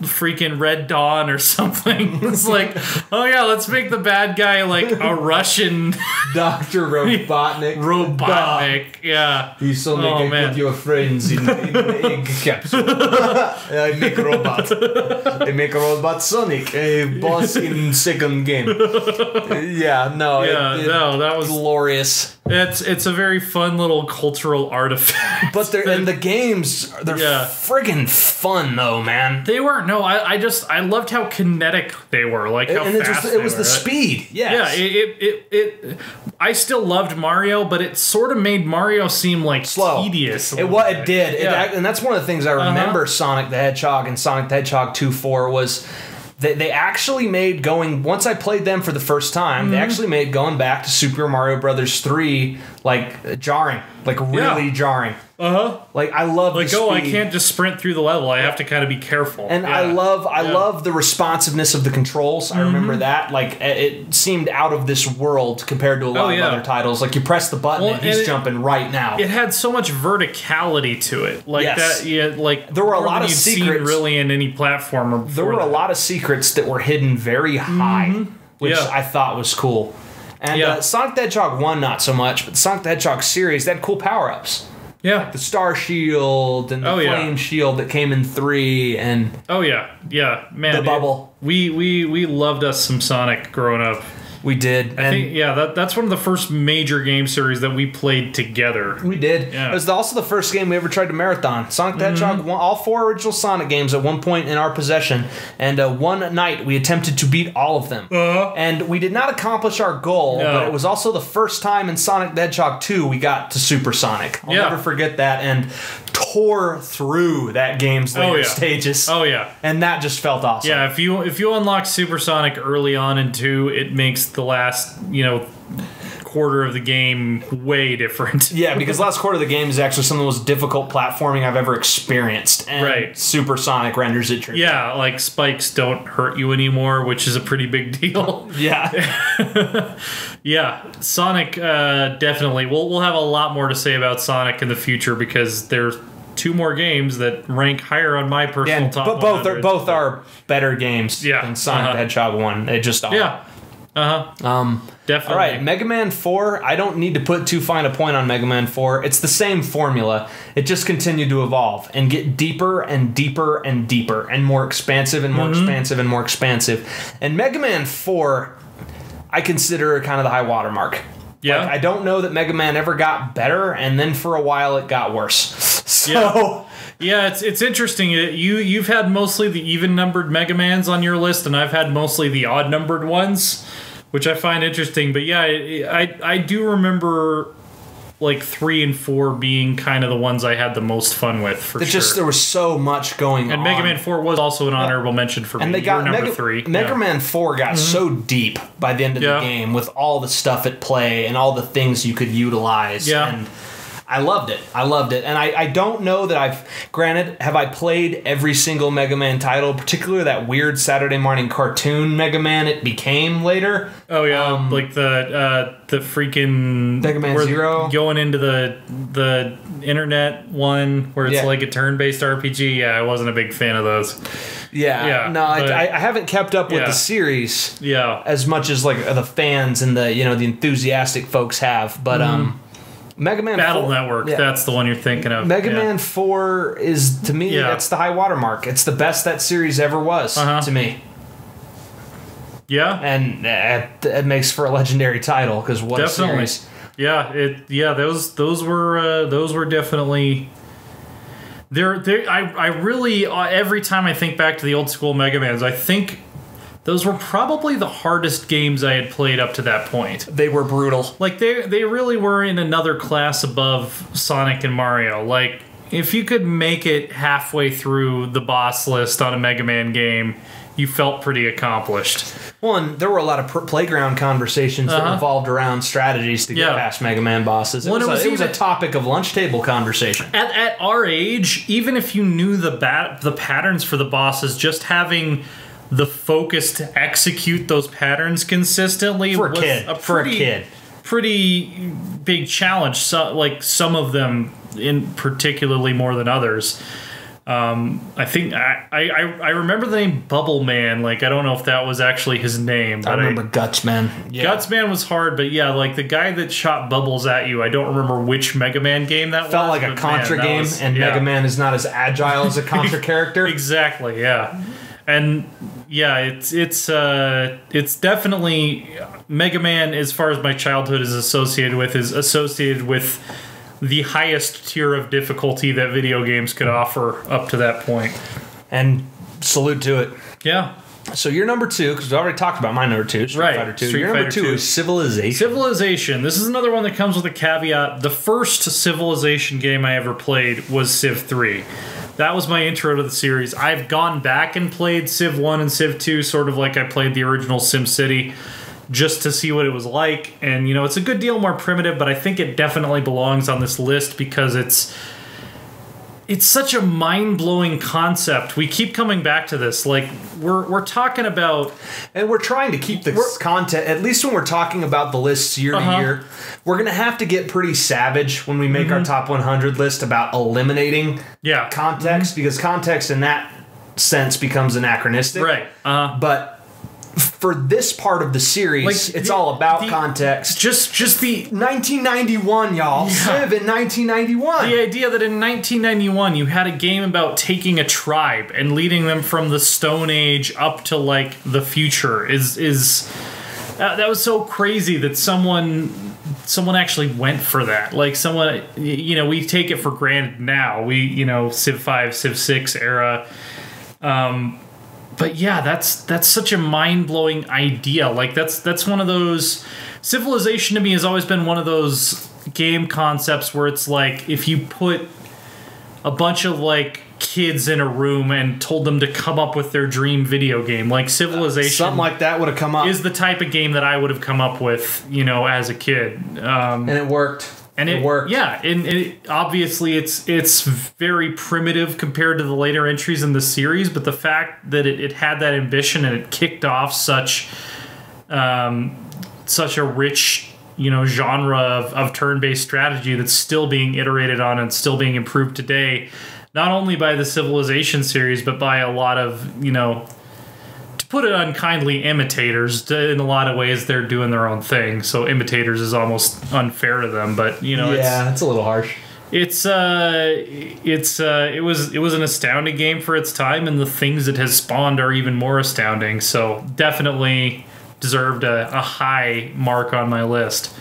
the freaking Red Dawn or something. It's like, oh yeah, let's make the bad guy like a Russian
Dr.
Robotnik. Yeah.
You so make with your friends in egg capsule. I make robot. I make a robot Sonic, a boss in second game. That was
glorious. It's a very fun little cultural artifact.
But they're the games, they're friggin' fun though, man.
They were. No, I loved how kinetic they were, like how fast
it was the speed. Yes.
Yeah, I still loved Mario, but it sort of made Mario seem like
slow.
Tedious.
It did. And that's one of the things I remember Sonic the Hedgehog and Sonic the Hedgehog 2 for was they actually made once I played them for the first time, they actually made going back to Super Mario Brothers 3 like jarring, like really jarring. Like I love the speed.
I can't just sprint through the level. I have to kind of be careful.
And I love the responsiveness of the controls. I remember that. Like it seemed out of this world compared to a lot of other titles. Like you press the button and he's jumping right now.
It had so much verticality to it. Like that. Yeah. Like
there were a lot of secrets
really in any platformer.
There were a lot of secrets that were hidden very high, which I thought was cool. And Sonic the Hedgehog 1 not so much, but the Sonic the Hedgehog series, they had cool power-ups.
Yeah.
Like the Star Shield and the Flame Shield that came in 3 and...
Oh, yeah. Yeah. Man.
The bubble.
We loved us some Sonic growing up.
We did.
I think, that's one of the first major game series that we played together.
We did. Yeah. It was also the first game we ever tried to marathon. Sonic the Hedgehog, all 4 original Sonic games at one point in our possession. And one night we attempted to beat all of them. And we did not accomplish our goal, but it was also the first time in Sonic the Hedgehog 2 we got to Super Sonic. I'll never forget that. And tore through that game's later stages.
Oh, yeah.
And that just felt awesome.
Yeah, if you unlock Super Sonic early on in 2, it makes the last, quarter of the game way different.
Yeah, because the last quarter of the game is actually some of the most difficult platforming I've ever experienced. And Super Sonic renders it true.
Yeah, like spikes don't hurt you anymore, which is a pretty big deal.
Yeah.
Yeah, Sonic definitely. We'll have a lot more to say about Sonic in the future because there's 2 more games that rank higher on my personal top.
But both are better games than Sonic the Hedgehog 1. They just are.
Yeah. Definitely.
All right, Mega Man 4. I don't need to put too fine a point on Mega Man 4. It's the same formula. It just continued to evolve and get deeper and deeper and deeper and more expansive and more expansive and more expansive. And Mega Man 4, I consider kind of the high watermark.
Yeah.
Like, I don't know that Mega Man ever got better, and then for a while it got worse. So...
Yeah, it's interesting. You've had mostly the even-numbered Mega Mans on your list, and I've had mostly the odd-numbered ones, which I find interesting. But yeah, I do remember like 3 and 4 being kind of the ones I had the most fun with. For sure,
there was so much going on.
And Mega Man 4 was also an honorable mention for me.
And they got
number 3.
Mega Man 4 got so deep by the end of the game with all the stuff at play and all the things you could utilize.
Yeah.
And I loved it. And I don't know that have I played every single Mega Man title, particularly that weird Saturday morning cartoon Mega Man it became later.
Oh yeah, like the freaking
Mega Man Zero
going into the internet one where it's like a turn-based RPG. Yeah, I wasn't a big fan of those.
Yeah. No, I haven't kept up with the series as much as like the fans and the enthusiastic folks have, but Mega Man
Battle
4,
Network, that's the one you're thinking of.
Mega Man 4 is, to me, that's the high watermark. It's the best that series ever was, to me.
Yeah.
And it makes for a legendary title, because what a series.
Yeah, those were definitely... I really, every time I think back to the old school Mega Mans, I think those were probably the hardest games I had played up to that point.
They were brutal.
Like, they really were in another class above Sonic and Mario. Like, if you could make it halfway through the boss list on a Mega Man game, you felt pretty accomplished.
Well, and there were a lot of playground conversations that revolved around strategies to get past Mega Man bosses. It was a topic of lunch table conversation.
At our age, even if you knew the patterns for the bosses, just having the focus to execute those patterns consistently
for a kid,
pretty big challenge. So, like, some of them in particularly more than others. I think I remember the name Bubble Man. Like, I don't know if that was actually his name. But
I remember Guts Man.
Yeah. Guts Man was hard, but yeah, like the guy that shot bubbles at you. I don't remember which Mega Man game that
felt like a Contra game, and Mega Man is not as agile as a Contra character.
Exactly. Yeah. And yeah, it's definitely Mega Man, as far as my childhood is associated with the highest tier of difficulty that video games could offer up to that point.
And salute to it.
Yeah.
So your number 2, because we already talked about my number 2, Street Fighter 2. Your number 2 is Civilization.
Civilization. This is another one that comes with a caveat. The first Civilization game I ever played was Civ 3. That was my intro to the series. I've gone back and played Civ 1 and Civ 2, sort of like I played the original SimCity, just to see what it was like. And, you know, it's a good deal more primitive, but I think it definitely belongs on this list because it's such a mind-blowing concept. We keep coming back to this. Like, we're talking about...
And we're trying to keep the content, at least when we're talking about the lists year to year, we're going to have to get pretty savage when we make our top 100 list about eliminating context, because context in that sense becomes anachronistic.
Right.
But for this part of the series, like, it's all about context.
Just the
1991, y'all. Civ in 1991.
The idea that in 1991 you had a game about taking a tribe and leading them from the Stone Age up to like the future is that was so crazy that someone actually went for that. Like, someone, you know, we take it for granted now. We, you know, Civ 5, Civ 6 era. But yeah, that's such a mind-blowing idea. Like, that's one of those... Civilization to me has always been one of those game concepts where it's like, if you put a bunch of like kids in a room and told them to come up with their dream video game, like Civilization,
something like that would have come up,
is the type of game that I would have come up with, you know, as a kid.
And it worked.
And it
worked.
Yeah, and obviously it's very primitive compared to the later entries in the series, but the fact that it had that ambition and it kicked off such a rich, you know, genre of turn-based strategy that's still being iterated on and still being improved today, not only by the Civilization series, but by a lot of, you know, put it unkindly, imitators. In a lot of ways, they're doing their own thing. So imitators is almost unfair to them, but you know,
it's a little harsh.
It was an astounding game for its time, and the things it has spawned are even more astounding. So definitely deserved a high mark on my list.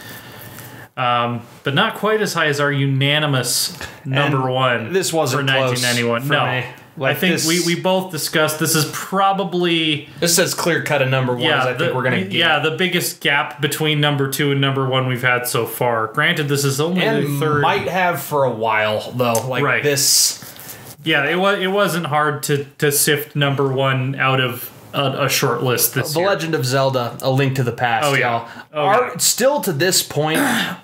But not quite as high as our unanimous number one.
This wasn't
for
close
1991.
for
No.
me. Like,
I think we both discussed this is probably...
This says clear-cut a number 1 as I think we're going to get.
Yeah, the biggest gap between number 2 and number 1 we've had so far. Granted, this is only the third...
might have for a while, though. Like, this...
Yeah, it wasn't hard to sift number 1 out of a short list this year.
The Legend of Zelda, A Link to the Past, y'all. Still to this point,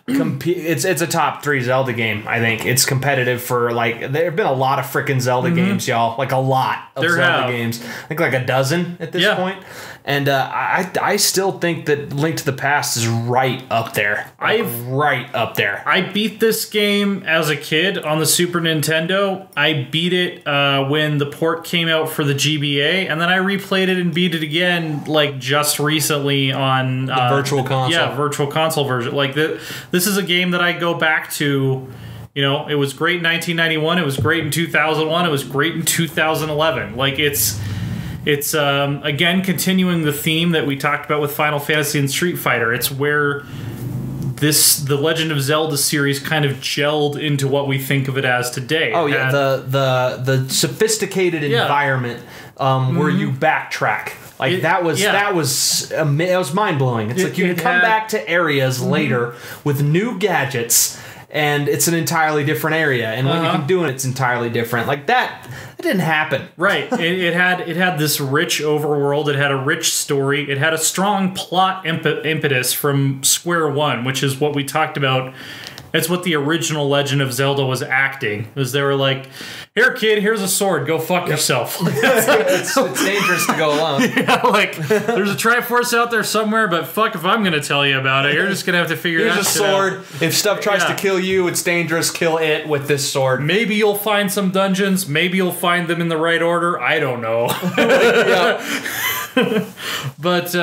it's a top 3 Zelda game, I think. It's competitive for, like, there have been a lot of freaking Zelda games, y'all. Like, a lot of Zelda games. I think like a dozen at this point. And I still think that Link to the Past is right up there. Right up there.
I beat this game as a kid on the Super Nintendo. I beat it when the port came out for the GBA, and then I replayed it and beat it again, like, just recently on...
the Virtual Console.
Yeah, Virtual Console version. Like, this is a game that I go back to... You know, it was great in 1991, it was great in 2001, it was great in 2011. Like, it's again continuing the theme that we talked about with Final Fantasy and Street Fighter. It's where the Legend of Zelda series kind of gelled into what we think of it as today.
Oh yeah, the sophisticated environment where you backtrack Like that was mind blowing. It's like you can come back to areas later with new gadgets, and it's an entirely different area. And what you can do, it's entirely different. Like that didn't happen.
Right. It had this rich overworld. It had a rich story. It had a strong plot impetus from square one, which is what we talked about. It's what the original Legend of Zelda was acting. Was they were like, "Here, kid, here's a sword. Go fuck yourself."
It's dangerous to go alone.
Yeah, like there's a Triforce out there somewhere, but fuck if I'm gonna tell you about it. You're just gonna have to figure it out.
Here's a sword. If stuff tries to kill you, it's dangerous. Kill it with this sword.
Maybe you'll find some dungeons. Maybe you'll find them in the right order. I don't know. But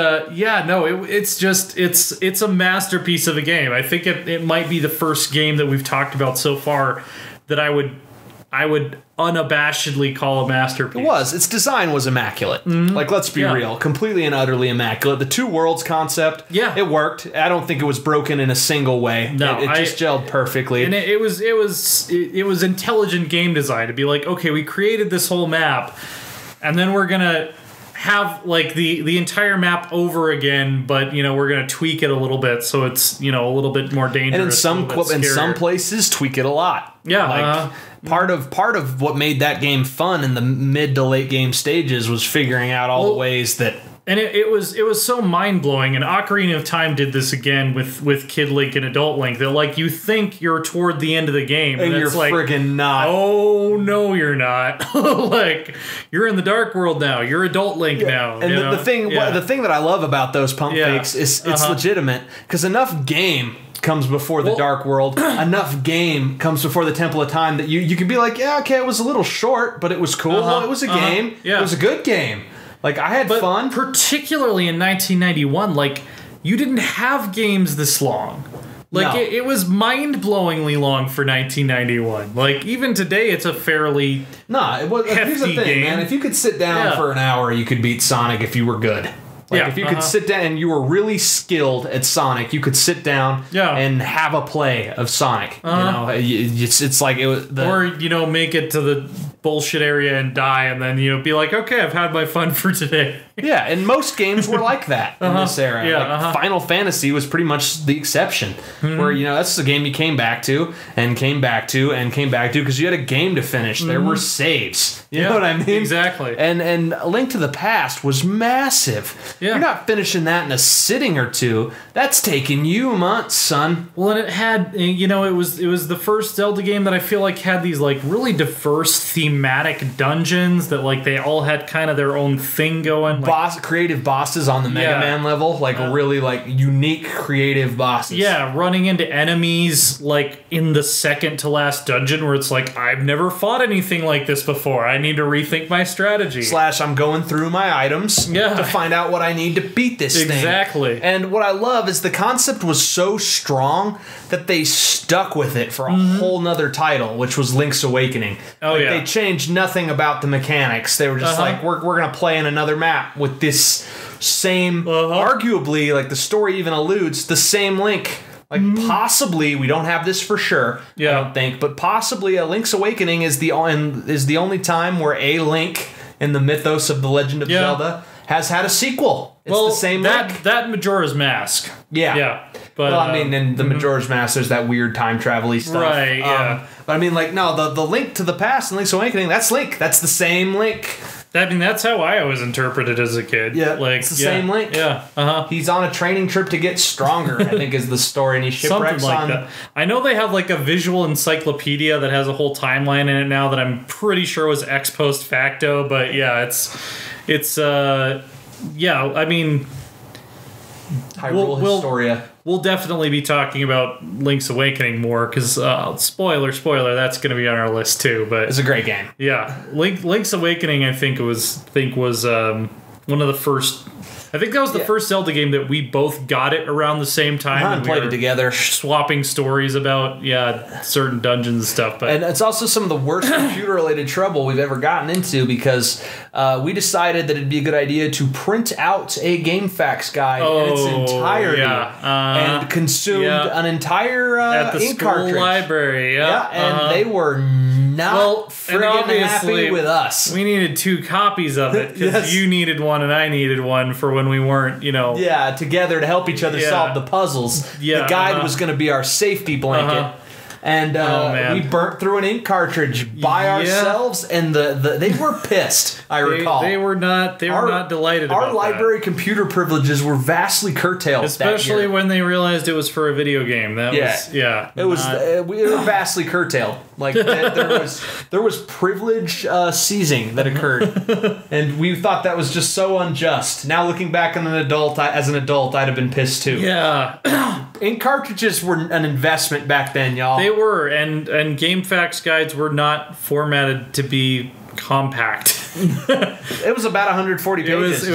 it's a masterpiece of a game. I think it might be the first game that we've talked about so far that I would unabashedly call a masterpiece.
It was. Its design was immaculate. Like, let's be real. Completely and utterly immaculate. The two worlds concept, it worked. I don't think it was broken in a single way.
No,
it just gelled perfectly.
And it was intelligent game design to be like, okay, we created this whole map, and then we're gonna have like the entire map over again, but we're gonna tweak it a little bit so it's a little bit more dangerous.
And in some places tweak it a lot.
Yeah,
part of what made that game fun in the mid to late game stages was figuring out all the ways that.
And it was so mind blowing. And Ocarina of Time did this again with Kid Link and Adult Link. That like you think you're toward the end of the game,
and you're like, friggin' not.
Oh no, you're not. Like you're in the Dark World now. You're Adult Link now.
And the thing that I love about those pump fakes is it's legitimate because enough game comes before the Dark World. Enough game comes before the Temple of Time that you can be like, yeah, okay, it was a little short, but it was cool. It was a game. Yeah. It was a good game. Like, I had fun.
Particularly in 1991, like, you didn't have games this long. Like, it was mind-blowingly long for 1991. Like, even today, it's a fairly
here's the thing,
game.
Man. If you could sit down for an hour, you could beat Sonic if you were good. Like, if you could sit down and you were really skilled at Sonic, you could sit down and have a play of Sonic. It's like it was...
Or, make it to the bullshit area and die and then, be like, okay, I've had my fun for today.
Yeah, and most games were like that in this era.
Yeah,
Final Fantasy was pretty much the exception. Where, that's the game you came back to and came back to and came back to because you had a game to finish. There were saves. You know what I mean?
Exactly.
And A Link to the Past was massive. Yeah. You're not finishing that in a sitting or two. That's taking you months, son.
Well, and it had, it was the first Zelda game that I feel like had these like really diverse thematic dungeons that like they all had kind of their own thing going. Like,
creative bosses on the Mega Man level, like really like unique creative bosses.
Yeah, running into enemies like in the second to last dungeon where it's like, I've never fought anything like this before. I need to rethink my strategy.
/ I'm going through my items to find out what I need to beat this thing.
Exactly.
And what I love is the concept was so strong that they stuck with it for a whole nother title, which was Link's Awakening. They changed nothing about the mechanics. They were just like, we're going to play in another map with this same, arguably, like the story even alludes, the same Link. Like, possibly, we don't have this for sure, I don't think, but possibly a Link's Awakening is the only time where a Link in the mythos of the Legend of Zelda has had a sequel. It's the same Link.
That Majora's Mask.
Yeah. But, in the Majora's Mask, there's that weird time travel-y stuff.
Right, yeah.
But I mean, like, no, the Link to the Past and Link's Awakening, that's Link. That's the same Link.
That's how I always interpreted as a kid.
Yeah, like, it's the same Link.
Yeah,
He's on a training trip to get stronger, I think is the story, and he shipwrecks
something like that. I know they have like a visual encyclopedia that has a whole timeline in it now that I'm pretty sure was ex post facto, but yeah, it's I mean,
Hyrule Historia.
We'll definitely be talking about Link's Awakening more because spoiler, that's going to be on our list too. But
it's a great game.
Yeah, Link's Awakening, I think was one of the first. I think that was the first Zelda game that we both got it around the same time.
And played it together.
Swapping stories about, certain dungeons and stuff. But
and it's also some of the worst computer-related trouble we've ever gotten into because we decided that it'd be a good idea to print out a GameFAQs guide in its entirety and consumed an entire
at the
ink
school
cartridge.
library.
And they were not friggin' happy with us.
We needed 2 copies of it because
Yes.
you needed one and I needed one for when we weren't,
Yeah, together to help each other solve the puzzles.
Yeah,
the guide was going to be our safety blanket. And we burnt through an ink cartridge by ourselves, and they were pissed. I recall
they were not delighted. About
our library computer privileges were vastly curtailed,
especially when they realized it was for a video game. We
were vastly curtailed. Like there was privilege seizing that occurred, and we thought that was just so unjust. Now looking back as an adult, I'd have been pissed too.
Yeah.
Ink cartridges were an investment back then, y'all.
They were, and GameFAQs guides were not formatted to be compact.
It was about 140 pages.
It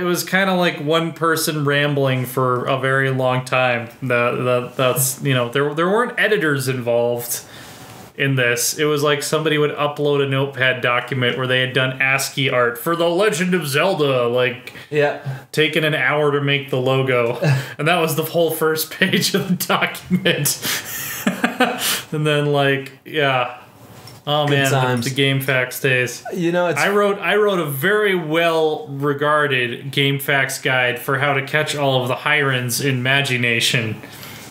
was kind of like one person rambling for a very long time. That's there weren't editors involved in this. It was like somebody would upload a notepad document where they had done ASCII art for The Legend of Zelda, taking an hour to make the logo, and that was the whole first page of the document. And then oh good man,
times.
the GameFAQs days.
I
wrote a very well regarded GameFAQs guide for how to catch all of the Hirons in Magination.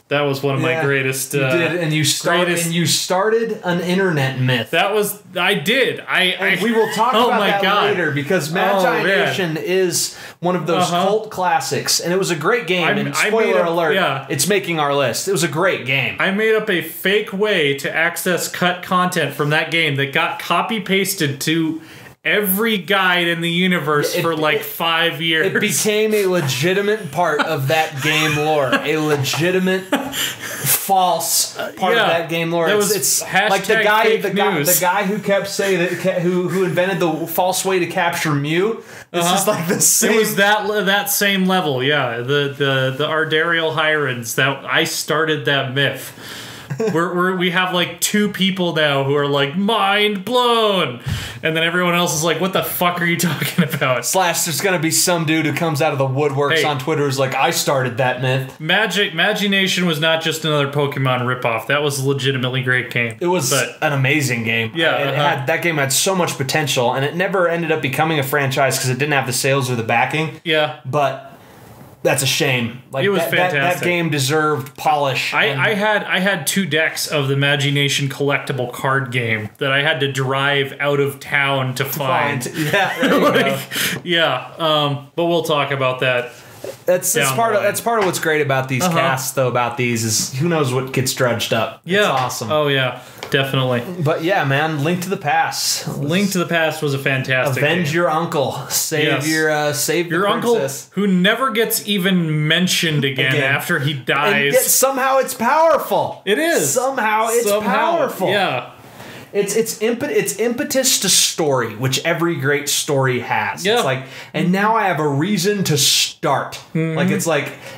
That was one of my greatest.
You did, and you started an internet myth.
I did.
We will talk about that later because Magination is one of those cult classics, and it was a great game. And spoiler alert, it's making our list. It was a great game.
I made up a fake way to access cut content from that game that got copy pasted to every guide in the universe for 5 years.
It became a legitimate part of that game lore. A legitimate false part of that game lore. It's like the guy who kept saying that who invented the false way to capture Mew. This is like the same.
It was that same level. Yeah, the Ardarial Hirons. That I started that myth. We have 2 people now who are mind blown, and then everyone else is what the fuck are you talking about?
/ there's gonna be some dude who comes out of the woodworks on Twitter who's like, I started that myth. Magination
was not just another Pokemon ripoff. That was a legitimately great game.
It was an amazing game. Yeah, that game had so much potential, and it never ended up becoming a franchise because it didn't have the sales or the backing.
Yeah,
but that's a shame.
It was fantastic.
That game deserved polish.
I had 2 decks of the Magination collectible card game that I had to drive out of town to find.
Yeah, there you
go. But we'll talk about that.
That's part of what's great about these casts, though. About these is who knows what gets drudged up.
Yeah,
it's awesome.
Oh yeah, definitely.
But yeah, man, Link to the Past.
Link to the Past was a fantastic.
Avenge
game.
your uncle. Save your
uncle
princess.
who never gets even mentioned again after he dies.
And yet somehow it's powerful.
It is
somehow powerful.
Yeah.
It's impetus to story, which every great story has.
Yeah.
It's and now I have a reason to start. Mm-hmm.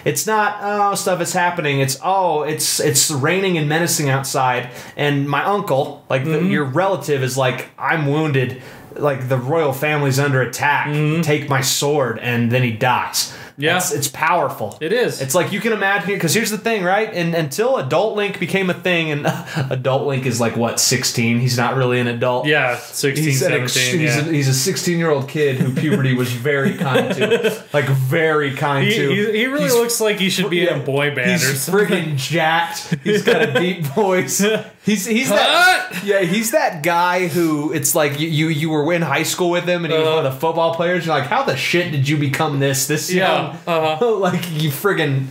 It's not stuff is happening. It's raining and menacing outside, and my uncle, your relative, is I'm wounded. The royal family's under attack. Mm-hmm. Take my sword, and then he dies. Yeah, it's powerful.
It is.
It's you can imagine it, because here's the thing, right? And until Adult Link became a thing, and Adult Link is 16? He's not really an adult.
Yeah, 16, 17.
He's a 16-year-old kid who puberty was very kind to. Very kind to.
He really looks like he should be in a boy band or something.
He's friggin' jacked. He's got a deep voice. He's that guy who it's you were in high school with him, and he was one of the football players. You're how the shit did you become this young? You friggin'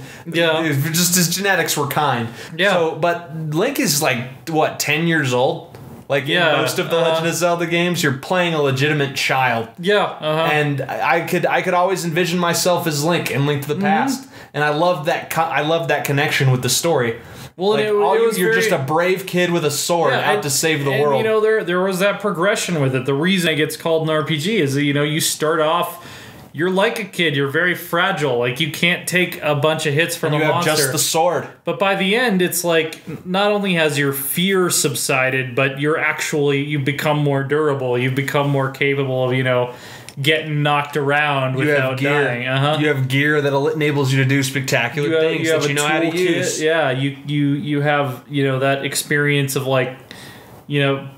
just his genetics were kind. Yeah. So, but Link is 10 years old. In most of the Legend of Zelda games, you're playing a legitimate child.
Yeah.
And I could always envision myself as Link in Link to the Past, and I love that connection with the story. Well, you're just a brave kid with a sword out to save the world.
There was that progression with it. The reason it gets called an RPG is that you start off. You're like a kid. You're very fragile. You can't take a bunch of hits from a monster.
You have just the sword.
But by the end, it's not only has your fear subsided, but you've become more durable. You've become more capable of, getting knocked around without dying.
You have gear that enables you to do spectacular things that you know how to use.
Yeah, you have, that experience of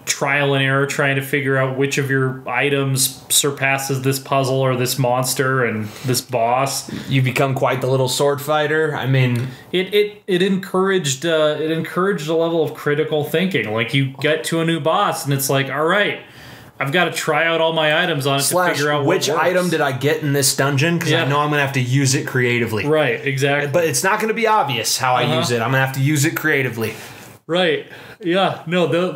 trial and error trying to figure out which of your items surpasses this puzzle or this monster and this boss.
You become quite the little sword fighter. I mean,
it encouraged a level of critical thinking. Like, you get to a new boss and it's like, all right, I've got to try out all my items on it to figure out
which item did I get in this dungeon, because I know I'm going to have to use it creatively.
Right, exactly.
But it's not going to be obvious how I use it. I'm going to have to use it creatively.
Right. Yeah. No, they're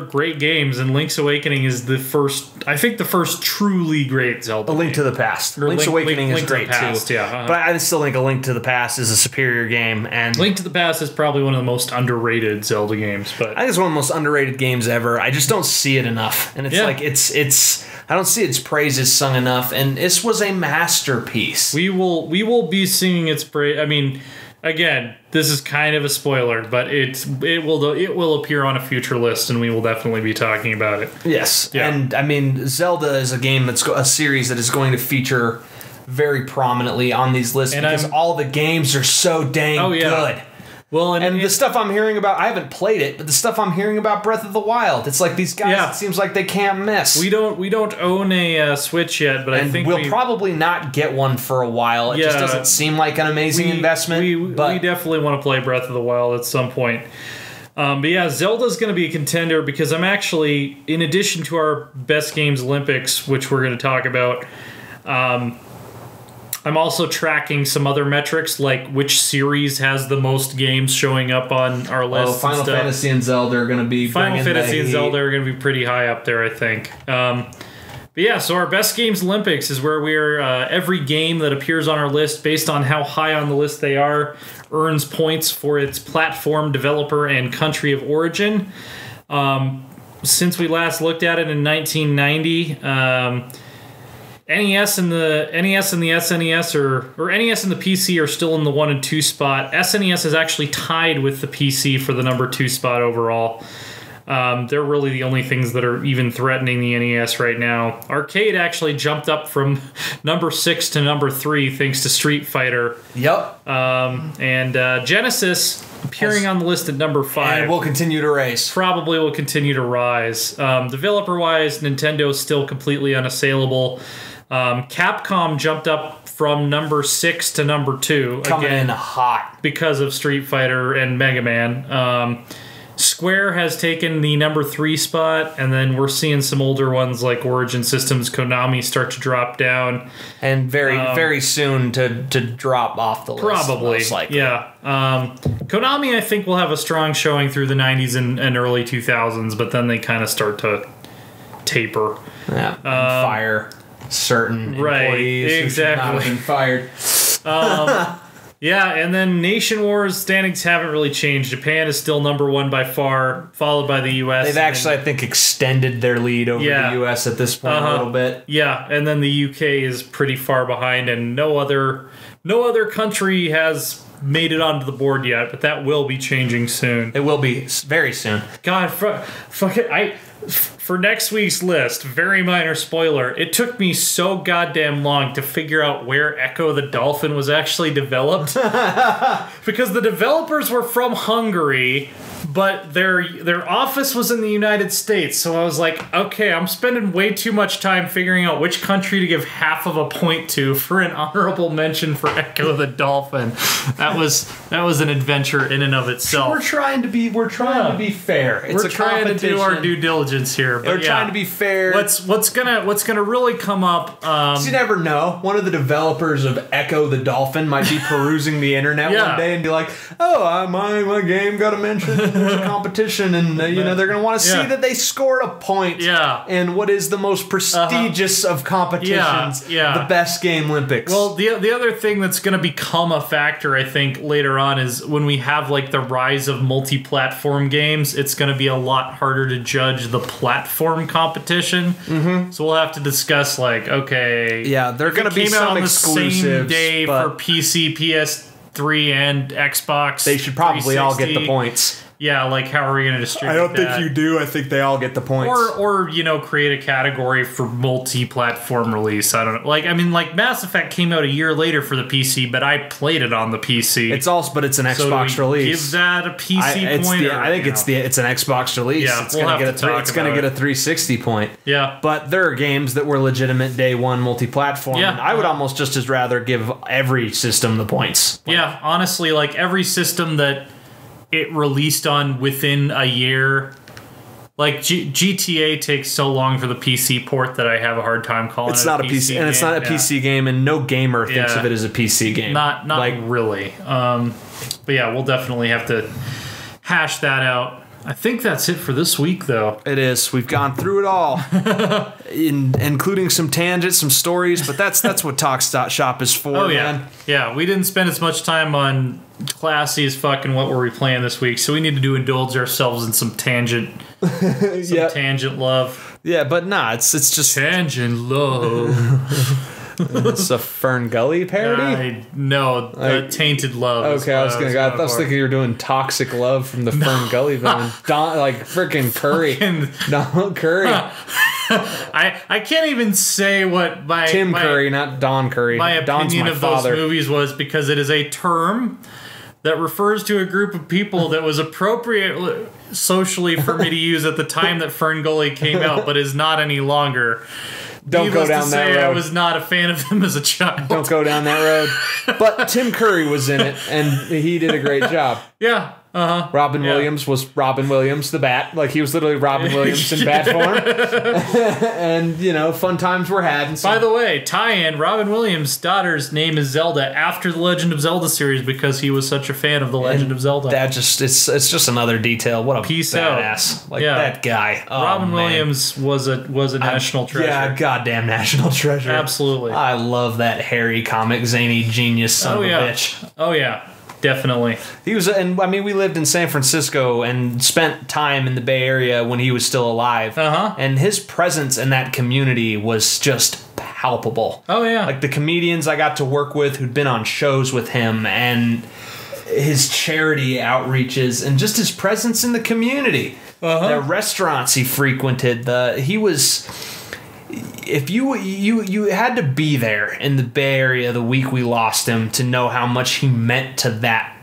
great games, and Link's Awakening is the first truly great Zelda.
A Link to the Past. Link's Awakening is great too.
Yeah.
But I still think A Link to the Past is a superior game, and
Link to the Past is probably one of the most underrated Zelda games. But
I think it's one of the most underrated games ever. I just don't see it enough, and it's I don't see its praises sung enough, and this was a masterpiece.
We will be singing its praise. I mean, again, this is kind of a spoiler, but it will appear on a future list, and we will definitely be talking about it.
Yes, yeah. And I mean, Zelda is a series that is going to feature very prominently on these lists, and because all the games are so dang good. Well, and the stuff I'm hearing about, I haven't played it, but the stuff I'm hearing about Breath of the Wild, it's like these guys, it seems like they can't miss.
We don't own a Switch yet, but I think
we'll probably not get one for a while. It just doesn't seem like an amazing investment.
We definitely want to play Breath of the Wild at some point. But yeah, Zelda's going to be a contender because I'm actually, in addition to our Best Games Olympics, which we're going to talk about, I'm also tracking some other metrics, like which series has the most games showing up on our list.
Final Fantasy and Zelda are going to be
Final Fantasy and Zelda are going to be pretty high up there, I think. But yeah, so our Best Games Olympics is where we're every game that appears on our list, based on how high on the list they are, earns points for its platform, developer, and country of origin. Since we last looked at it in 1990. NES and the SNES or NES and the PC are still in the 1 and 2 spot. SNES is actually tied with the PC for the number 2 spot overall. They're really the only things that are even threatening the NES right now. Arcade actually jumped up from number 6 to number 3 thanks to Street Fighter.
Yep.
And Genesis appearing on the list at number 5.
And will continue to rise.
Probably will continue to rise. Developer-wise, Nintendo is still completely unassailable. Capcom jumped up from number 6 to number 2.
Coming in hot.
Because of Street Fighter and Mega Man. Square has taken the number 3 spot, and then we're seeing some older ones like Origin Systems, Konami start to drop down.
And very soon to drop off the list.
Probably,
most likely.
Yeah. Konami, I think, will have a strong showing through the 90s and early 2000s, but then they kind of start to taper.
Yeah, fire certain employees who should not have been fired.
Yeah, and then Nation Wars standings haven't really changed. Japan is still number 1 by far, followed by the U.S.
They've actually, I think, extended their lead over the U.S. at this point a little bit.
Yeah, and then the U.K. is pretty far behind, and no other country has made it onto the board yet, but that will be changing soon.
It will be very soon.
God, fuck it, for next week's list, very minor spoiler, it took me so goddamn long to figure out where Echo the Dolphin was actually developed. Because the developers were from Hungary, but their office was in the United States. So I was like, okay, I'm spending way too much time figuring out which country to give half of a point to for an honorable mention for Echo the Dolphin. That was an adventure in and of itself.
We're trying to be fair.
We're trying to do our due diligence here. But
we're trying to be fair.
What's gonna really come up?
You never know. One of the developers of Echo the Dolphin might be perusing the internet one day and be like, "Oh, my game got a mention. There's a competition, and they're gonna want to see that they scored a point."
Yeah.
And what is the most prestigious of competitions? The Best Game Olympics.
Well, the other thing that's gonna become a factor, I think, later on is when we have like the rise of multi-platform games. It's gonna be a lot harder to judge the platform competition. Mm-hmm. So we'll have to discuss like, okay,
they're going to be some exclusives,
the same day for PC, PS3, and Xbox.
They should probably all get the points.
Yeah, like how are we going to distribute
I don't
that?
think you do. I think they all get the points.
Or create a category for multi-platform release. I don't know. Like, I mean, like Mass Effect came out a year later for the PC, but I played it on the PC.
It's an Xbox
do we
release.
Give that a PC point.
I think it's an Xbox release.
Yeah,
it's gonna get a 360 point.
Yeah,
but there are games that were legitimate day one multi-platform.
Yeah,
and I would almost just as rather give every system the points.
Yeah, honestly, like every system that it released on within a year. Like GTA takes so long for the PC port that I have a hard time calling it.
It's not a PC game. And it's not a PC game, and no gamer thinks of it as a PC game.
Not like really. But yeah, we'll definitely have to hash that out. I think that's it for this week, though.
It is. We've gone through it all, including some tangents, some stories. But that's what Talk Shop is for.
Oh yeah,
man.
Yeah. We didn't spend as much time on classy as fucking what were we playing this week, so we need to indulge ourselves in some tangent, tangent love.
Yeah, but nah, it's just
tangent love.
It's a Fern Gully parody?
Tainted Love.
Okay, I was thinking you were doing Toxic Love from the Fern Gully villain. Like freaking Curry. Don Curry.
I can't even say what my
Tim Curry, not Don Curry.
My opinion of those movies was, because it is a term that refers to a group of people that was appropriate socially for me to use at the time that Fern Gully came out, but is not any longer.
Don't go down that road.
I was not a fan of him as a child.
Don't go down that road. But Tim Curry was in it, and he did a great job.
Yeah.
Robin Williams was Robin Williams, the Bat. Like, he was literally Robin Williams in bat form. And, fun times were had.
By the way, tie-in, Robin Williams' daughter's name is Zelda after the Legend of Zelda series because he was such a fan of the Legend of Zelda.
It's just another detail. What a badass. Like, that guy. Oh,
Robin Williams was a national treasure.
Yeah, goddamn national treasure.
Absolutely.
I love that hairy comic zany genius son of a bitch.
Oh, yeah. Definitely.
He was, and I mean, we lived in San Francisco and spent time in the Bay Area when he was still alive. And his presence in that community was just palpable.
Oh, yeah.
Like the comedians I got to work with who'd been on shows with him, and his charity outreaches, and just his presence in the community. The restaurants he frequented, he was... If you had to be there in the Bay Area the week we lost him to know how much he meant to that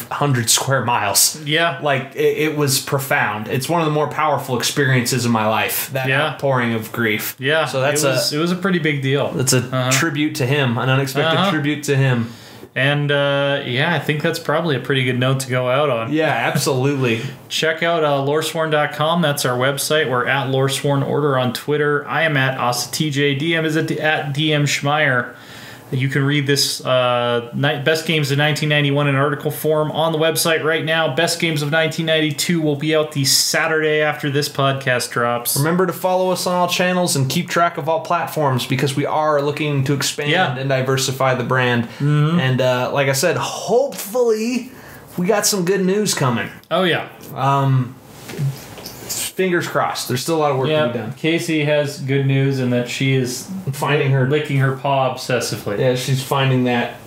100 square miles.
Yeah.
Like, it was profound. It's one of the more powerful experiences of my life, that outpouring of grief.
Yeah.
So
it was a pretty big deal.
It's a tribute to him, an unexpected tribute to him.
And, I think that's probably a pretty good note to go out on.
Yeah, absolutely.
Check out loresworn.com. That's our website. We're at Loresworn Order on Twitter. I am at AsaTJ. DM is at DM Schmeier. You can read this Best Games of 1991 in article form on the website right now. Best Games of 1992 will be out the Saturday after this podcast drops.
Remember to follow us on all channels and keep track of all platforms, because we are looking to expand and diversify the brand. And like I said, hopefully we got some good news coming.
Oh, yeah.
Fingers crossed. There's still a lot of work to be done.
Casey has good news in that she is licking her paw obsessively.
Yeah, she's finding that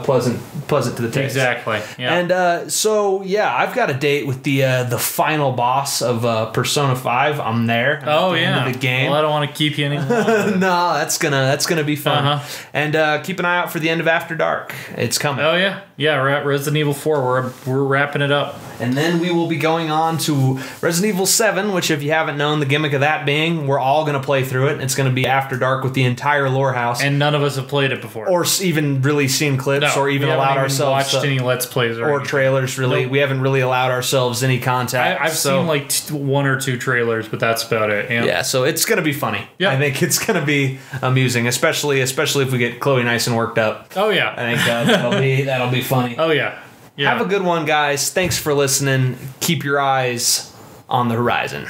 pleasant to the taste.
Exactly. Yeah.
And I've got a date with the final boss of Persona 5. I'm there.
Oh,
at the end of the game.
Well, I don't want to keep you any longer.
No, that's gonna be fun. And keep an eye out for the end of After Dark. It's coming.
Oh yeah, yeah. We're at Resident Evil 4. We're wrapping it up.
And then we will be going on to Resident Evil 7, which, if you haven't known, the gimmick of that being, we're all going to play through it. It's going to be After Dark with the entire lore house.
And none of us have played it before.
Or even really seen clips, or even allowed ourselves
watched any Let's Plays
or trailers, really. Nope. We haven't really allowed ourselves any contact.
I've seen like one or two trailers, but that's about it.
Yeah, so it's going to be funny. Yeah. I think it's going to be amusing, especially if we get Chloe nice and worked up.
Oh, yeah.
I think that'll be funny.
Oh, yeah. Yeah.
Have a good one, guys. Thanks for listening. Keep your eyes on the horizon.